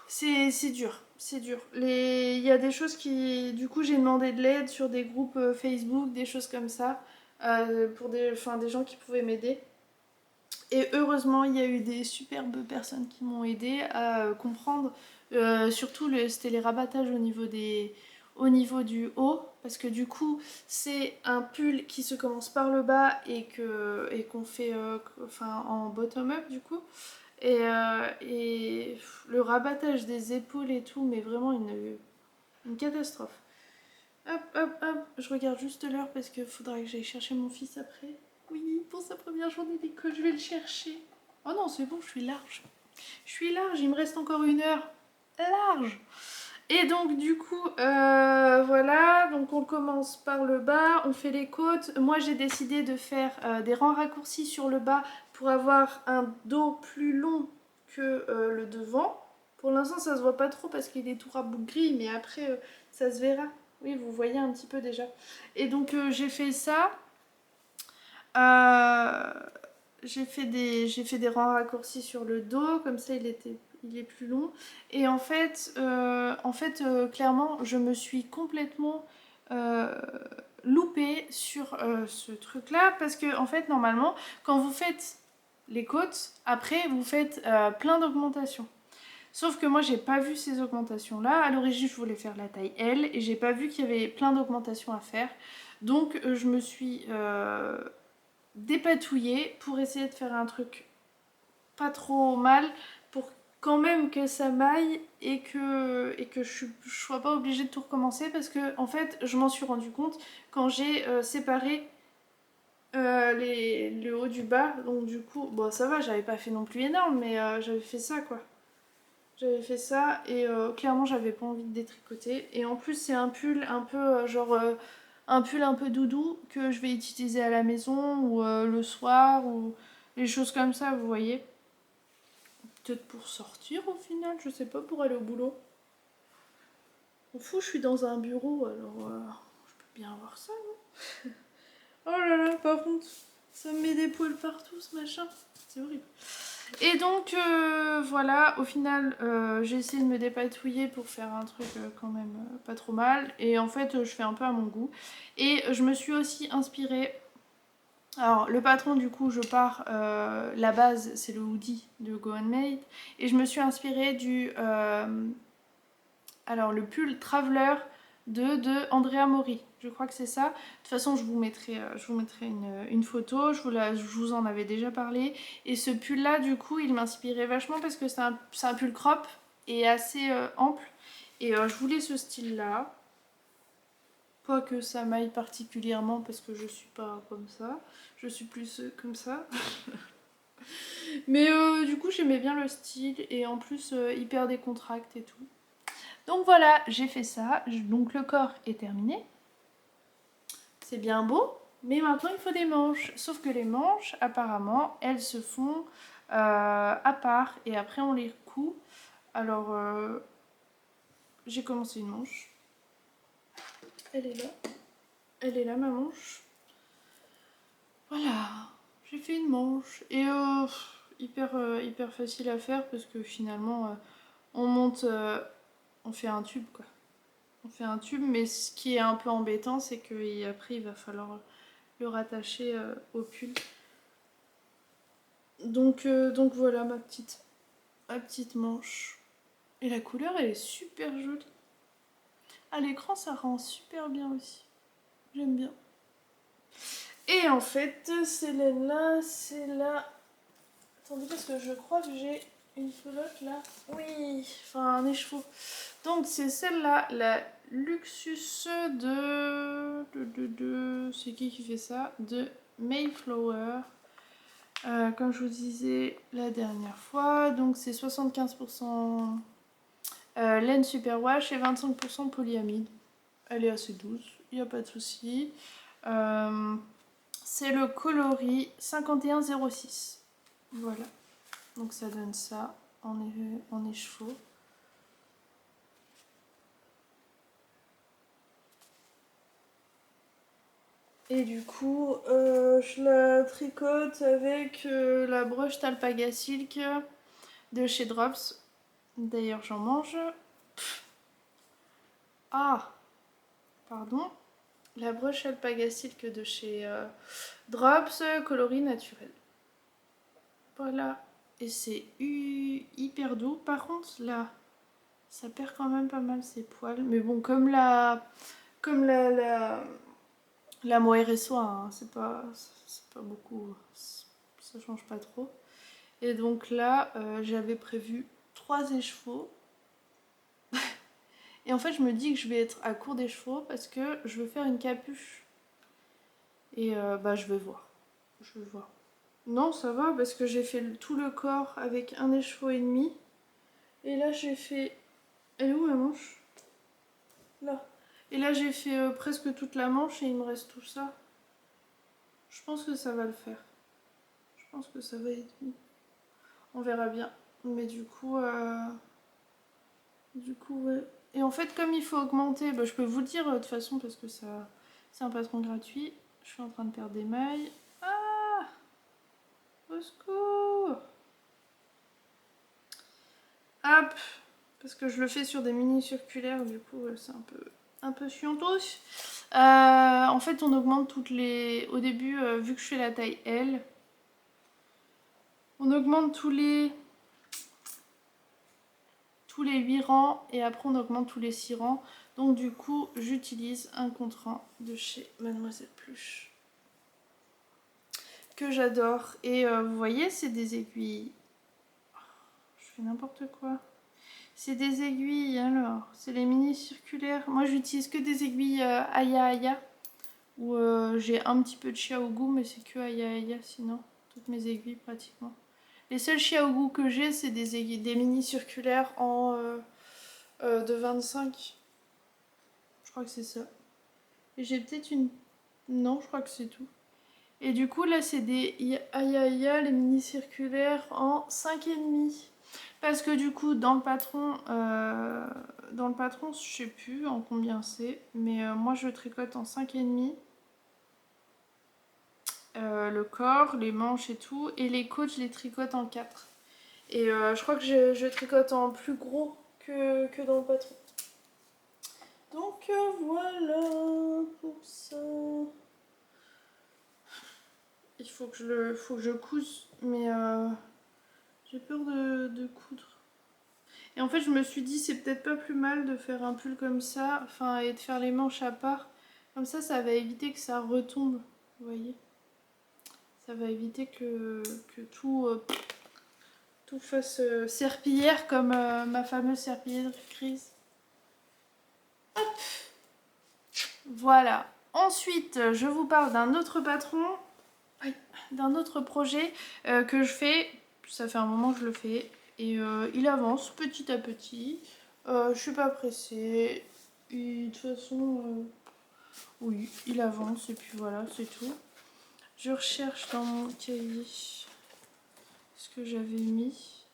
c'est dur. C'est dur. Il y a des choses qui... Du coup, j'ai demandé de l'aide sur des groupes Facebook, des choses comme ça, pour des gens qui pouvaient m'aider. Et heureusement, il y a eu des superbes personnes qui m'ont aidé à comprendre. Surtout, c'était les rabattages au niveau du haut. Parce que du coup, c'est un pull qui se commence par le bas et qu'on fait en bottom-up du coup. Et le rabattage des épaules et tout, mais vraiment une catastrophe. Hop, hop, hop. Je regarde juste l'heure parce qu'il faudra que j'aille chercher mon fils après. Oui, pour sa première journée d'école, je vais le chercher. Oh non, c'est bon, je suis large. Je suis large, il me reste encore 1 heure. Large. Et donc du coup, voilà, donc on commence par le bas, on fait les côtes. Moi j'ai décidé de faire des rangs raccourcis sur le bas pour avoir un dos plus long que le devant. Pour l'instant ça se voit pas trop parce qu'il est tout rabougri gris, mais après ça se verra. Oui, vous voyez un petit peu déjà. Et donc j'ai fait ça. Euh, j'ai fait des rangs raccourcis sur le dos, comme ça il est plus long. Et en fait, clairement, je me suis complètement loupée sur ce truc-là, parce que en fait, normalement, quand vous faites les côtes, après vous faites plein d'augmentations. Sauf que moi, j'ai pas vu ces augmentations-là. À l'origine, je voulais faire la taille L et j'ai pas vu qu'il y avait plein d'augmentations à faire. Donc, je me suis dépatouillée pour essayer de faire un truc pas trop mal pour quand même que ça m'aille et que je sois pas obligée de tout recommencer parce que en fait je m'en suis rendu compte quand j'ai séparé le haut du bas. Donc du coup, bon ça va, j'avais pas fait non plus énorme, mais j'avais fait ça quoi. J'avais fait ça et clairement j'avais pas envie de détricoter. Et en plus c'est un pull un peu un pull un peu doudou que je vais utiliser à la maison ou le soir ou les choses comme ça, vous voyez. Peut-être pour sortir au final, je sais pas, pour aller au boulot. Au fou, je suis dans un bureau, alors je peux bien avoir ça, non? Oh là là, par contre, ça me met des poils partout ce machin. C'est horrible. Et donc voilà, au final j'ai essayé de me dépatouiller pour faire un truc quand même pas trop mal. Et en fait je fais un peu à mon goût. Et je me suis aussi inspirée. Alors le patron du coup je pars, la base c'est le hoodie de Go Handmade. Et je me suis inspirée du... alors le pull Traveler de Andrea Mori, je crois que c'est ça. De toute façon je vous mettrai une photo, je vous en avais déjà parlé. Et ce pull là du coup il m'inspirait vachement parce que c'est un pull crop et assez ample. Et je voulais ce style là. Pas que ça m'aille particulièrement parce que je suis pas comme ça, je suis plus comme ça. Mais du coup j'aimais bien le style et en plus hyper décontracté et tout. Donc voilà, j'ai fait ça. Donc le corps est terminé. C'est bien beau, mais maintenant il faut des manches. Sauf que les manches, apparemment, elles se font à part et après on les coud. Alors j'ai commencé une manche. Elle est là. Elle est là ma manche. Voilà, j'ai fait une manche. Et hyper facile à faire parce que finalement on monte, on fait un tube quoi. On fait un tube, mais ce qui est un peu embêtant, c'est qu'après il va falloir le rattacher au pull. Donc voilà ma petite manche. Et la couleur elle est super jolie. À l'écran ça rend super bien aussi. J'aime bien. Et en fait, ces laines-là, c'est la... Attendez, parce que je crois que j'ai une pelote là. Oui, enfin un écheveau. Donc c'est celle-là, la Luxus c'est qui fait ça? De Mayflower. Comme je vous disais la dernière fois, donc c'est 75% laine superwash et 25% polyamide. Elle est assez douce, il n'y a pas de souci. C'est le coloris 5106. Voilà, donc ça donne ça en écheveau. Et du coup, je la tricote avec la broche Talpaga Silk de chez Drops. D'ailleurs, j'en mange. Ah, pardon. La broche Alpaga Silk de chez Drops, coloris naturel. Voilà. Et c'est hyper doux. Par contre, là, ça perd quand même pas mal ses poils. Mais bon, la mohair et soie, hein, c'est pas beaucoup. Ça change pas trop. Et donc là, j'avais prévu 3 écheveaux. Et en fait, je me dis que je vais être à court d'écheveaux parce que je veux faire une capuche. Et bah, je vais voir. Je vais voir. Non, ça va parce que j'ai fait tout le corps avec un écheveau et demi. Et là, j'ai fait... Elle est où ma manche? Là. Et là, j'ai fait presque toute la manche et il me reste tout ça. Je pense que ça va le faire. Je pense que ça va être bon. On verra bien. Mais du coup, ouais. Et en fait, comme il faut augmenter, bah, je peux vous le dire de toute façon parce que ça, c'est un patron gratuit. Je suis en train de perdre des mailles. Ah! Au secours! Hop! Parce que je le fais sur des mini circulaires, du coup, c'est un peu chiantos. En fait, on augmente toutes les... Au début, vu que je fais la taille L, on augmente tous les 8 rangs et après on augmente tous les 6 rangs. Donc du coup, j'utilise un contre-un de chez Mademoiselle Pluche que j'adore. Et vous voyez, c'est des aiguilles. Je fais n'importe quoi. C'est des aiguilles, alors. C'est les mini circulaires. Moi, j'utilise que des aiguilles Aya Aya. Où j'ai un petit peu de Xiaogu, mais c'est que Aya Aya sinon. Toutes mes aiguilles pratiquement. Les seuls Xiaogu que j'ai, c'est des aiguilles, des mini circulaires en de 25. Je crois que c'est ça. Et j'ai peut-être une... Non, je crois que c'est tout. Et du coup, là, c'est des Aya Aya, les mini circulaires en 5,5. Parce que du coup, dans le patron, je sais plus en combien c'est. Mais moi, je tricote en 5,5. le corps, les manches et tout. Et les côtes, je les tricote en 4. Et je crois que je tricote en plus gros que dans le patron. Donc voilà pour ça. Il faut que je couse, mais j'ai peur de coudre. Et en fait, je me suis dit, c'est peut-être pas plus mal de faire un pull comme ça, enfin, et de faire les manches à part. Comme ça va éviter que ça retombe, vous voyez. Ça va éviter que tout fasse serpillière comme ma fameuse serpillière grise. Hop. Voilà. Ensuite, je vous parle d'un autre patron, d'un autre projet que je fais. Ça fait un moment que je le fais. Et il avance petit à petit. Je suis pas pressée. Et de toute façon, oui, il avance. Et puis voilà, c'est tout. Je recherche dans mon cahier ce que j'avais mis.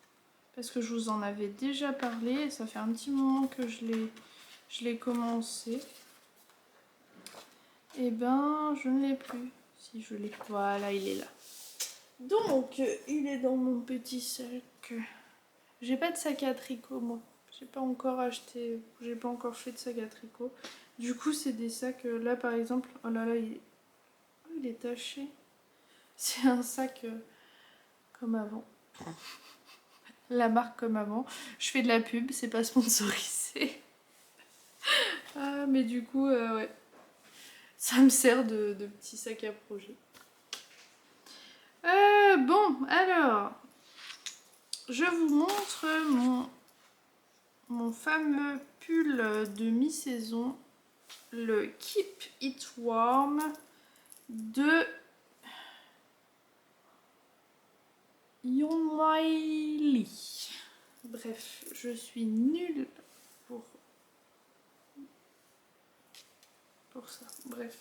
Parce que je vous en avais déjà parlé. Et ça fait un petit moment que je l'ai commencé. Et ben, je ne l'ai plus. Si je l'ai. Voilà, il est là. Donc, il est dans mon petit sac. J'ai pas de sac à tricot, moi. J'ai pas encore acheté, j'ai pas encore fait de sac à tricot. Du coup, c'est des sacs, là par exemple, oh là là, il est taché. C'est un sac comme avant. La marque comme avant. Je fais de la pub, c'est pas sponsorisé. Ah, mais du coup, ouais. Ça me sert de petit sac à projet. Bon, alors, je vous montre mon fameux pull de mi-saison, le Keep It Warm de Yomaili. Bref, je suis nulle pour ça. Bref.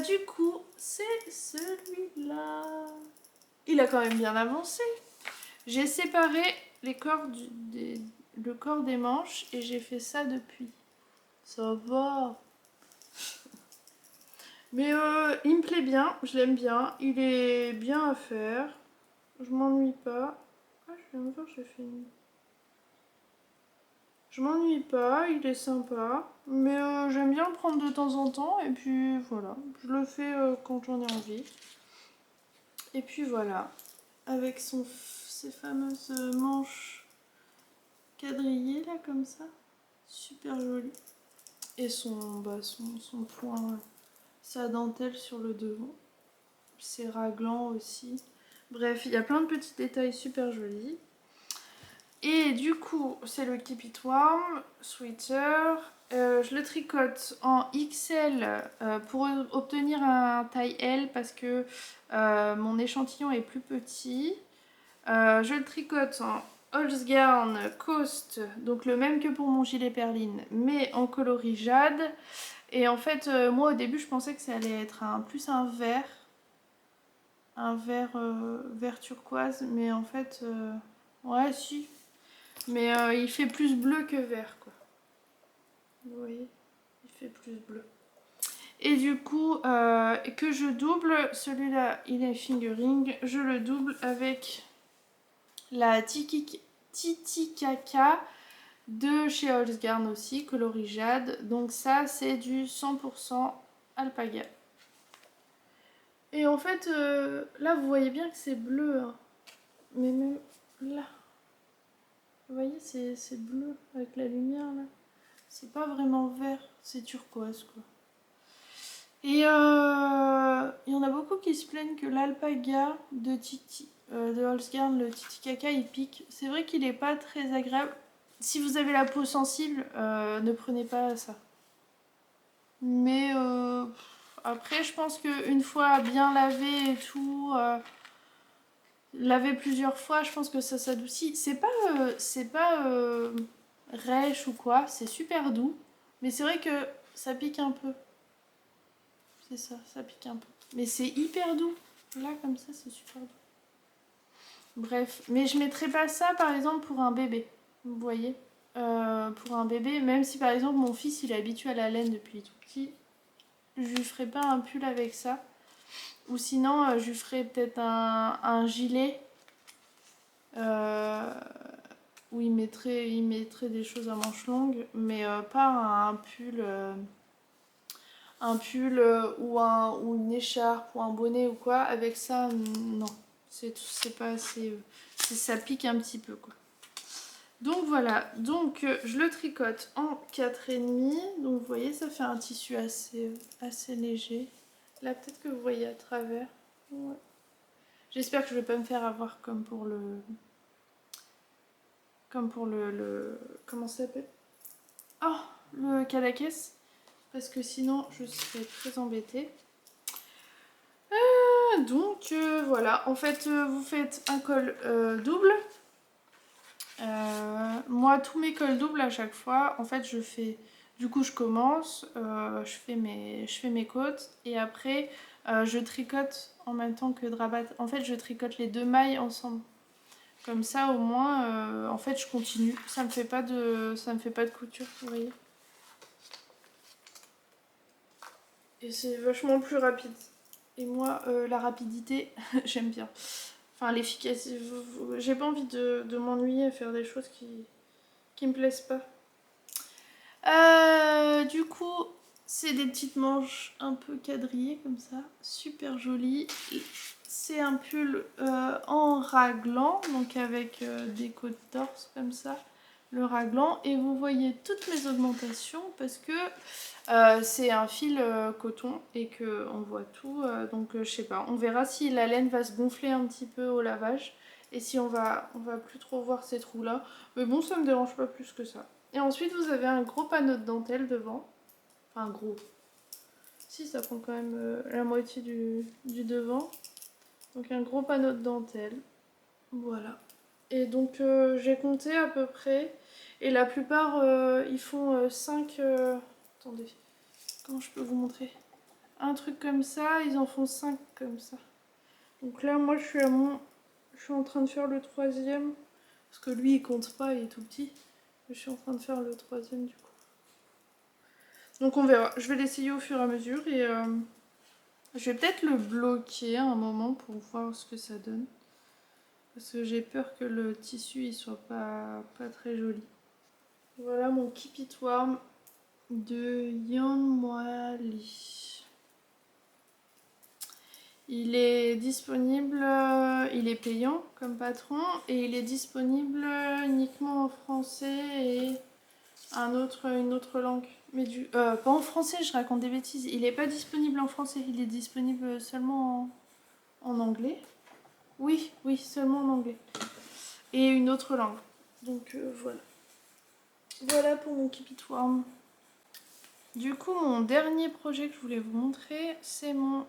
Du coup, c'est celui-là. Il a quand même bien avancé. J'ai séparé les corps le corps des manches et j'ai fait ça depuis. Ça va. Mais il me plaît bien, je l'aime bien. Il est bien à faire. Je m'ennuie pas. Ah, je viens de voir, j'ai fait une... Je m'ennuie pas, il est sympa. Mais j'aime bien le prendre de temps en temps. Et puis voilà, je le fais quand j'en ai envie. Et puis voilà, avec ses fameuses manches quadrillées là comme ça. Super joli. Et son point, sa dentelle sur le devant. C'est raglant aussi. Bref, il y a plein de petits détails super jolis. Et du coup, c'est le Keep It Warm Sweater. Je le tricote en XL pour obtenir un taille L parce que mon échantillon est plus petit. Je le tricote en Holzgarn Coast, donc le même que pour mon gilet perline, mais en coloris jade. Et en fait, moi au début, je pensais que ça allait être plus un vert. Un vert turquoise, mais en fait, ouais, si. Mais il fait plus bleu que vert, quoi. Vous voyez, il fait plus bleu. Et du coup, que je double, celui-là, il est fingering, je le double avec la Titicaca de chez Holzgarn aussi, coloris jade. Donc ça, c'est du 100% alpaga. Et en fait, là, vous voyez bien que c'est bleu. Hein. Mais même là, vous voyez, c'est bleu avec la lumière, là. C'est pas vraiment vert, c'est turquoise, quoi. Et il y en a beaucoup qui se plaignent que l'alpaga de Holzgarn, le Titicaca, il pique. C'est vrai qu'il est pas très agréable. Si vous avez la peau sensible, ne prenez pas ça. Mais après, je pense qu'une fois bien lavé et tout, laver plusieurs fois, je pense que ça s'adoucit. C'est pas rêche ou quoi, c'est super doux. Mais c'est vrai que ça pique un peu. C'est ça, ça pique un peu. Mais c'est hyper doux. Là, comme ça, c'est super doux. Bref, mais je mettrais pas ça, par exemple, pour un bébé. Vous voyez pour un bébé, même si, par exemple, mon fils, il est habitué à la laine depuis tout petit, je lui ferai pas un pull avec ça. Ou sinon, je lui ferai peut-être un gilet où il mettrait des choses à manches longues, mais pas un pull ou une écharpe ou un bonnet ou quoi. Avec ça, non, c'est pas assez. Ça pique un petit peu quoi. Donc voilà, donc je le tricote en 4,5. Donc vous voyez, ça fait un tissu assez léger. Là, peut-être que vous voyez à travers. Ouais. J'espère que je vais pas me faire avoir comme pour le. Comment ça s'appelle? Oh, le calaquès. Parce que sinon, je serais très embêtée. Donc voilà, en fait, vous faites un col double. Moi, tous mes cols doubles à chaque fois, en fait, je fais. Du coup, je commence, je fais mes côtes et après, je tricote en même temps que de rabattre. En fait, je tricote les deux mailles ensemble. Comme ça, au moins, en fait, je continue. Ça me fait pas de couture, vous voyez. Et c'est vachement plus rapide. Et moi, la rapidité, j'aime bien. Enfin, l'efficacité. J'ai pas envie de m'ennuyer à faire des choses qui me plaisent pas. Du coup, c'est des petites manches un peu quadrillées comme ça, super jolies. C'est un pull en raglan, donc avec des côtes torse comme ça, le raglan. Et vous voyez toutes mes augmentations parce que c'est un fil coton et que on voit tout. Donc je sais pas, on verra si la laine va se gonfler un petit peu au lavage et si on va plus trop voir ces trous là. Mais bon, ça me dérange pas plus que ça. Et ensuite, vous avez un gros panneau de dentelle devant. Enfin, gros. Si, ça prend quand même la moitié du devant. Donc, un gros panneau de dentelle. Voilà. Et donc, j'ai compté à peu près. Et la plupart, ils font 5... Attendez, comment je peux vous montrer? Un truc comme ça, ils en font 5 comme ça. Donc là, moi, je suis en train de faire le troisième. Parce que lui, il compte pas, il est tout petit. Je suis en train de faire le troisième du coup. Donc on verra. Je vais l'essayer au fur et à mesure et je vais peut-être le bloquer à un moment pour voir ce que ça donne. Parce que j'ai peur que le tissu il soit pas très joli. Voilà mon Keep It Warm de Yan Moali. Il est disponible, il est payant comme patron et il est disponible uniquement en français et une autre langue. Mais pas en français, je raconte des bêtises. Il n'est pas disponible en français, il est disponible seulement en anglais. Oui, oui, seulement en anglais. Et une autre langue. Donc voilà. Voilà pour mon Keep It Warm. Du coup, mon dernier projet que je voulais vous montrer, c'est mon...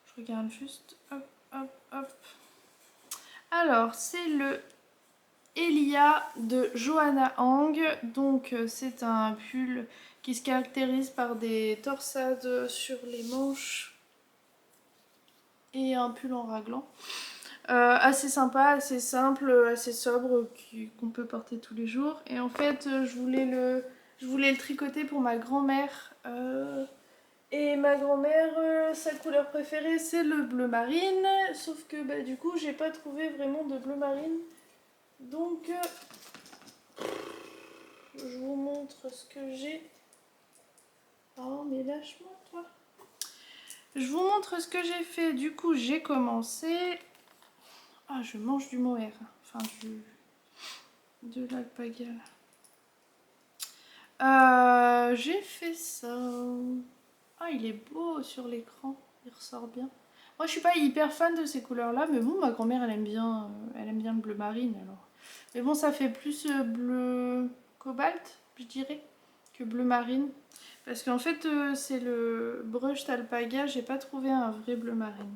Je regarde juste. Hop, hop, hop. Alors, c'est le Elia de Johanna Hang. Donc, c'est un pull qui se caractérise par des torsades sur les manches et un pull en raglan. Assez sympa, assez simple, assez sobre, qu'on peut porter tous les jours. Et en fait, je voulais le tricoter pour ma grand-mère. Et ma grand-mère, sa couleur préférée, c'est le bleu marine. Sauf que bah, du coup, j'ai pas trouvé vraiment de bleu marine. Donc, je vous montre ce que j'ai. Oh, mais lâche-moi, toi. Je vous montre ce que j'ai fait. Du coup, j'ai commencé... Ah, je mange du mohair. Enfin, de l'alpaga. J'ai fait ça. Ah, il est beau sur l'écran. Il ressort bien. Moi, je suis pas hyper fan de ces couleurs-là, mais bon, ma grand-mère, elle aime bien le bleu marine, alors. Mais bon, ça fait plus bleu cobalt, je dirais, que bleu marine. Parce qu'en fait, c'est le brushed alpaga. J'ai pas trouvé un vrai bleu marine.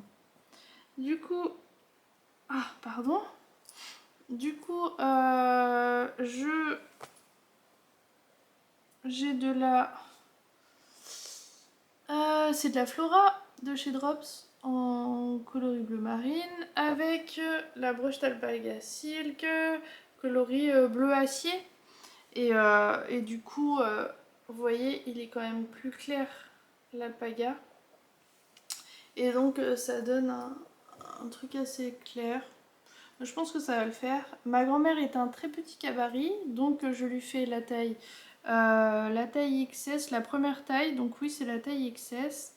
Du coup... Ah, pardon. Du coup, j'ai de la... c'est de la Flora de chez Drops en coloris bleu marine avec la broche d'alpaga silk coloris bleu acier et du coup vous voyez il est quand même plus clair l'alpaga Et donc ça donne un truc assez clair. Je pense que ça va le faire. Ma grand-mère est un très petit gabarit, donc je lui fais la taille XS, la première taille, donc oui c'est la taille XS.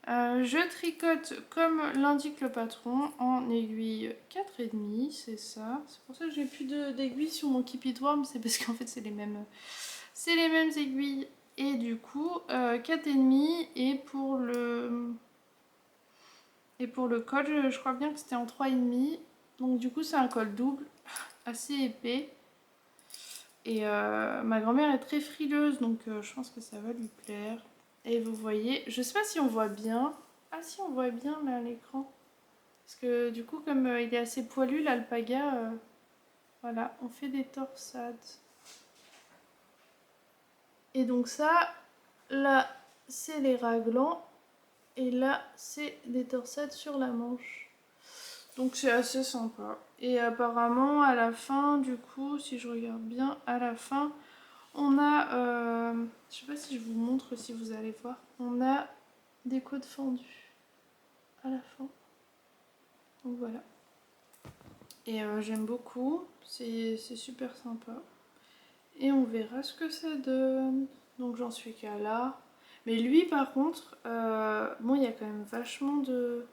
Je tricote comme l'indique le patron en aiguille 4,5, c'est ça. C'est pour ça que j'ai plus d'aiguilles sur mon Keep It Warm, c'est parce qu'en fait c'est les mêmes aiguilles. Et du coup 4,5 et pour le col, je crois bien que c'était en 3,5. Donc du coup c'est un col double, assez épais. Et ma grand-mère est très frileuse, donc je pense que ça va lui plaire. Et vous voyez, je sais pas si on voit bien. Ah si, on voit bien là à l'écran. Parce que du coup, comme il est assez poilu, l'alpaga, voilà, on fait des torsades. Et donc ça, là, c'est les raglans. Et là, c'est des torsades sur la manche. Donc c'est assez sympa. Et apparemment, à la fin, du coup, si je regarde bien, à la fin, on a, je sais pas si je vous montre, si vous allez voir, on a des côtes fendues à la fin. Donc voilà. Et j'aime beaucoup, c'est super sympa. Et on verra ce que ça donne. Donc j'en suis qu'à là. Mais lui par contre, bon il y a quand même vachement de...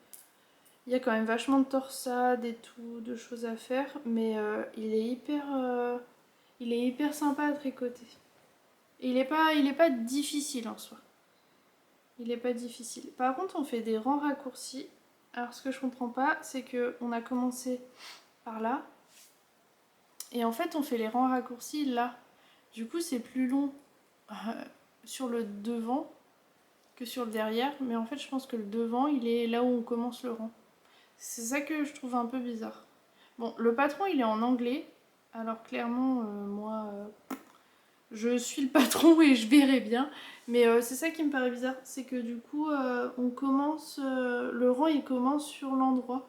Il y a quand même vachement de torsades et tout, de choses à faire. Mais il est hyper sympa à tricoter. Et il est pas difficile en soi. Il est pas difficile. Par contre on fait des rangs raccourcis. Alors ce que je comprends pas, c'est que on a commencé par là. Et en fait, on fait les rangs raccourcis là. Du coup, c'est plus long sur le devant que sur le derrière. Mais en fait, je pense que le devant, il est là où on commence le rang. C'est ça que je trouve un peu bizarre. Bon, le patron, il est en anglais. Alors clairement, moi, je suis le patron et je verrai bien. Mais c'est ça qui me paraît bizarre. C'est que du coup, on commence... le rang, il commence sur l'endroit.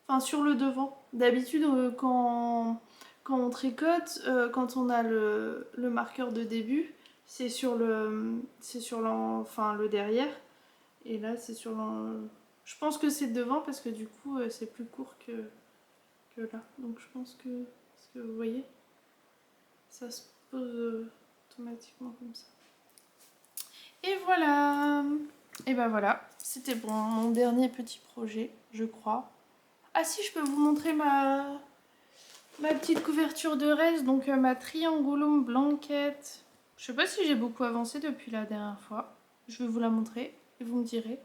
Enfin, sur le devant. D'habitude, quand on tricote, quand on a le marqueur de début, enfin, le derrière. Et là, c'est sur le... Je pense que c'est devant parce que du coup, c'est plus court que là. Donc je pense que... Est-ce que vous voyez? Ça se pose automatiquement comme ça. Et voilà! Et ben voilà, c'était bon, mon dernier petit projet, je crois. Ah si, je peux vous montrer ma petite couverture de reste, donc ma triangulum blanquette. Je sais pas si j'ai beaucoup avancé depuis la dernière fois. Je vais vous la montrer et vous me direz.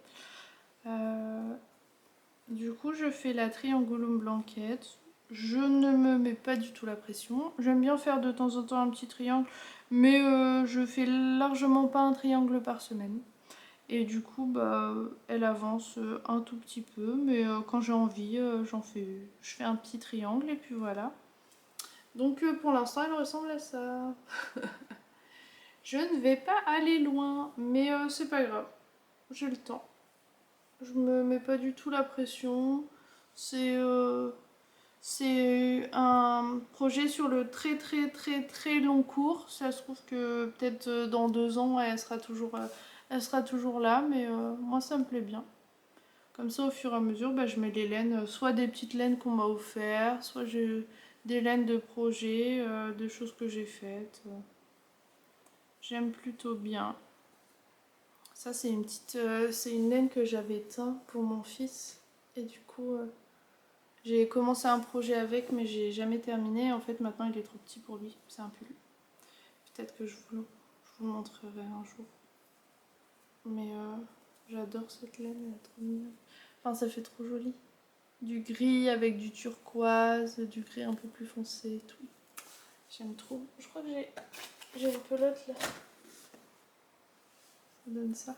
Du coup, je fais la triangulum blanquette. Je ne me mets pas du tout la pression. J'aime bien faire de temps en temps un petit triangle, mais je fais largement pas un triangle par semaine. Et du coup, bah, elle avance un tout petit peu, mais quand j'ai envie, je fais un petit triangle et puis voilà. Donc pour l'instant, elle ressemble à ça. Je ne vais pas aller loin, mais c'est pas grave. J'ai le temps. Je me mets pas du tout la pression. C'est un projet sur le très très très très long cours. Ça se trouve que peut-être dans 2 ans, elle sera toujours là, mais moi ça me plaît bien. Comme ça, au fur et à mesure, bah, je mets les laines, soit des petites laines qu'on m'a offertes, soit des laines de projet, de choses que j'ai faites. J'aime plutôt bien. Ça, c'est une laine que j'avais teint pour mon fils. Et du coup, j'ai commencé un projet avec, mais j'ai jamais terminé. En fait, maintenant, il est trop petit pour lui. C'est un pull. Peut-être que je vous le montrerai un jour. Mais j'adore cette laine, elle est trop mignonne. Enfin, ça fait trop joli. Du gris avec du turquoise, du gris un peu plus foncé et tout. J'aime trop. Je crois que j'ai une pelote là. Ça donne ça.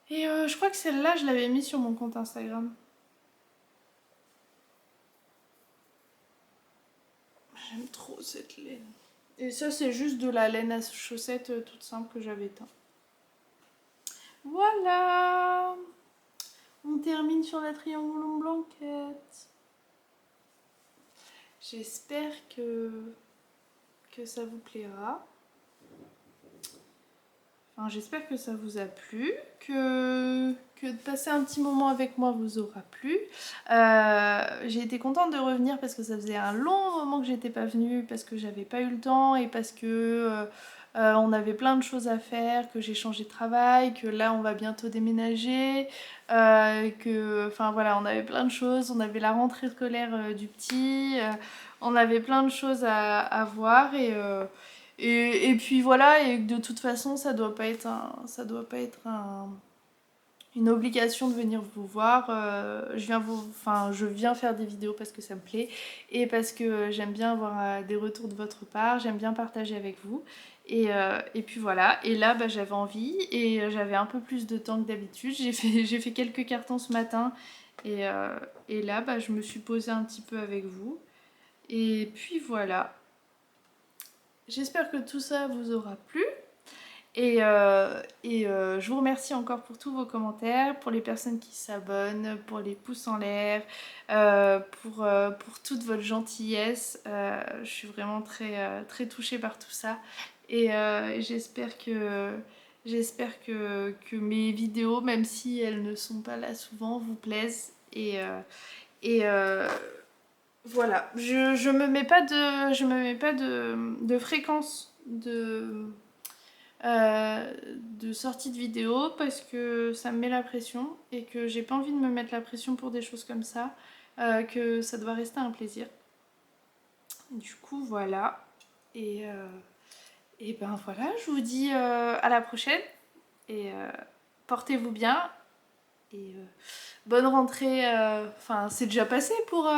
Et je crois que celle-là, je l'avais mise sur mon compte Instagram. J'aime trop cette laine. Et ça, c'est juste de la laine à chaussettes toute simple que j'avais teint. Voilà! On termine sur la triangulum blanquette. J'espère que ça vous plaira. Enfin, j'espère que ça vous a plu, que de passer un petit moment avec moi vous aura plu. J'ai été contente de revenir parce que ça faisait un long moment que j'étais pas venue, parce que j'avais pas eu le temps et parce que on avait plein de choses à faire, que j'ai changé de travail, que là on va bientôt déménager, enfin voilà, on avait plein de choses, on avait la rentrée scolaire du petit, on avait plein de choses à voir et puis voilà, et de toute façon ça doit pas être une obligation de venir vous voir. Je viens faire des vidéos parce que ça me plaît et parce que j'aime bien avoir des retours de votre part, j'aime bien partager avec vous. Et puis voilà, et là bah, j'avais envie et j'avais un peu plus de temps que d'habitude. J'ai fait quelques cartons ce matin et là bah, je me suis posée un petit peu avec vous. Et puis voilà, j'espère que tout ça vous aura plu. Je vous remercie encore pour tous vos commentaires, pour les personnes qui s'abonnent, pour les pouces en l'air, pour toute votre gentillesse. Je suis vraiment très touchée par tout ça. J'espère que mes vidéos, même si elles ne sont pas là souvent, vous plaisent. Et voilà, je me mets pas de fréquence de sortie de vidéo parce que ça me met la pression et que j'ai pas envie de me mettre la pression pour des choses comme ça, que ça doit rester un plaisir. Du coup voilà, et ben voilà, je vous dis à la prochaine et portez-vous bien et bonne rentrée, enfin c'est déjà passé pour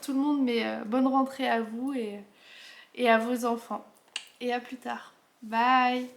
tout le monde, mais bonne rentrée à vous et à vos enfants et à plus tard. Bye.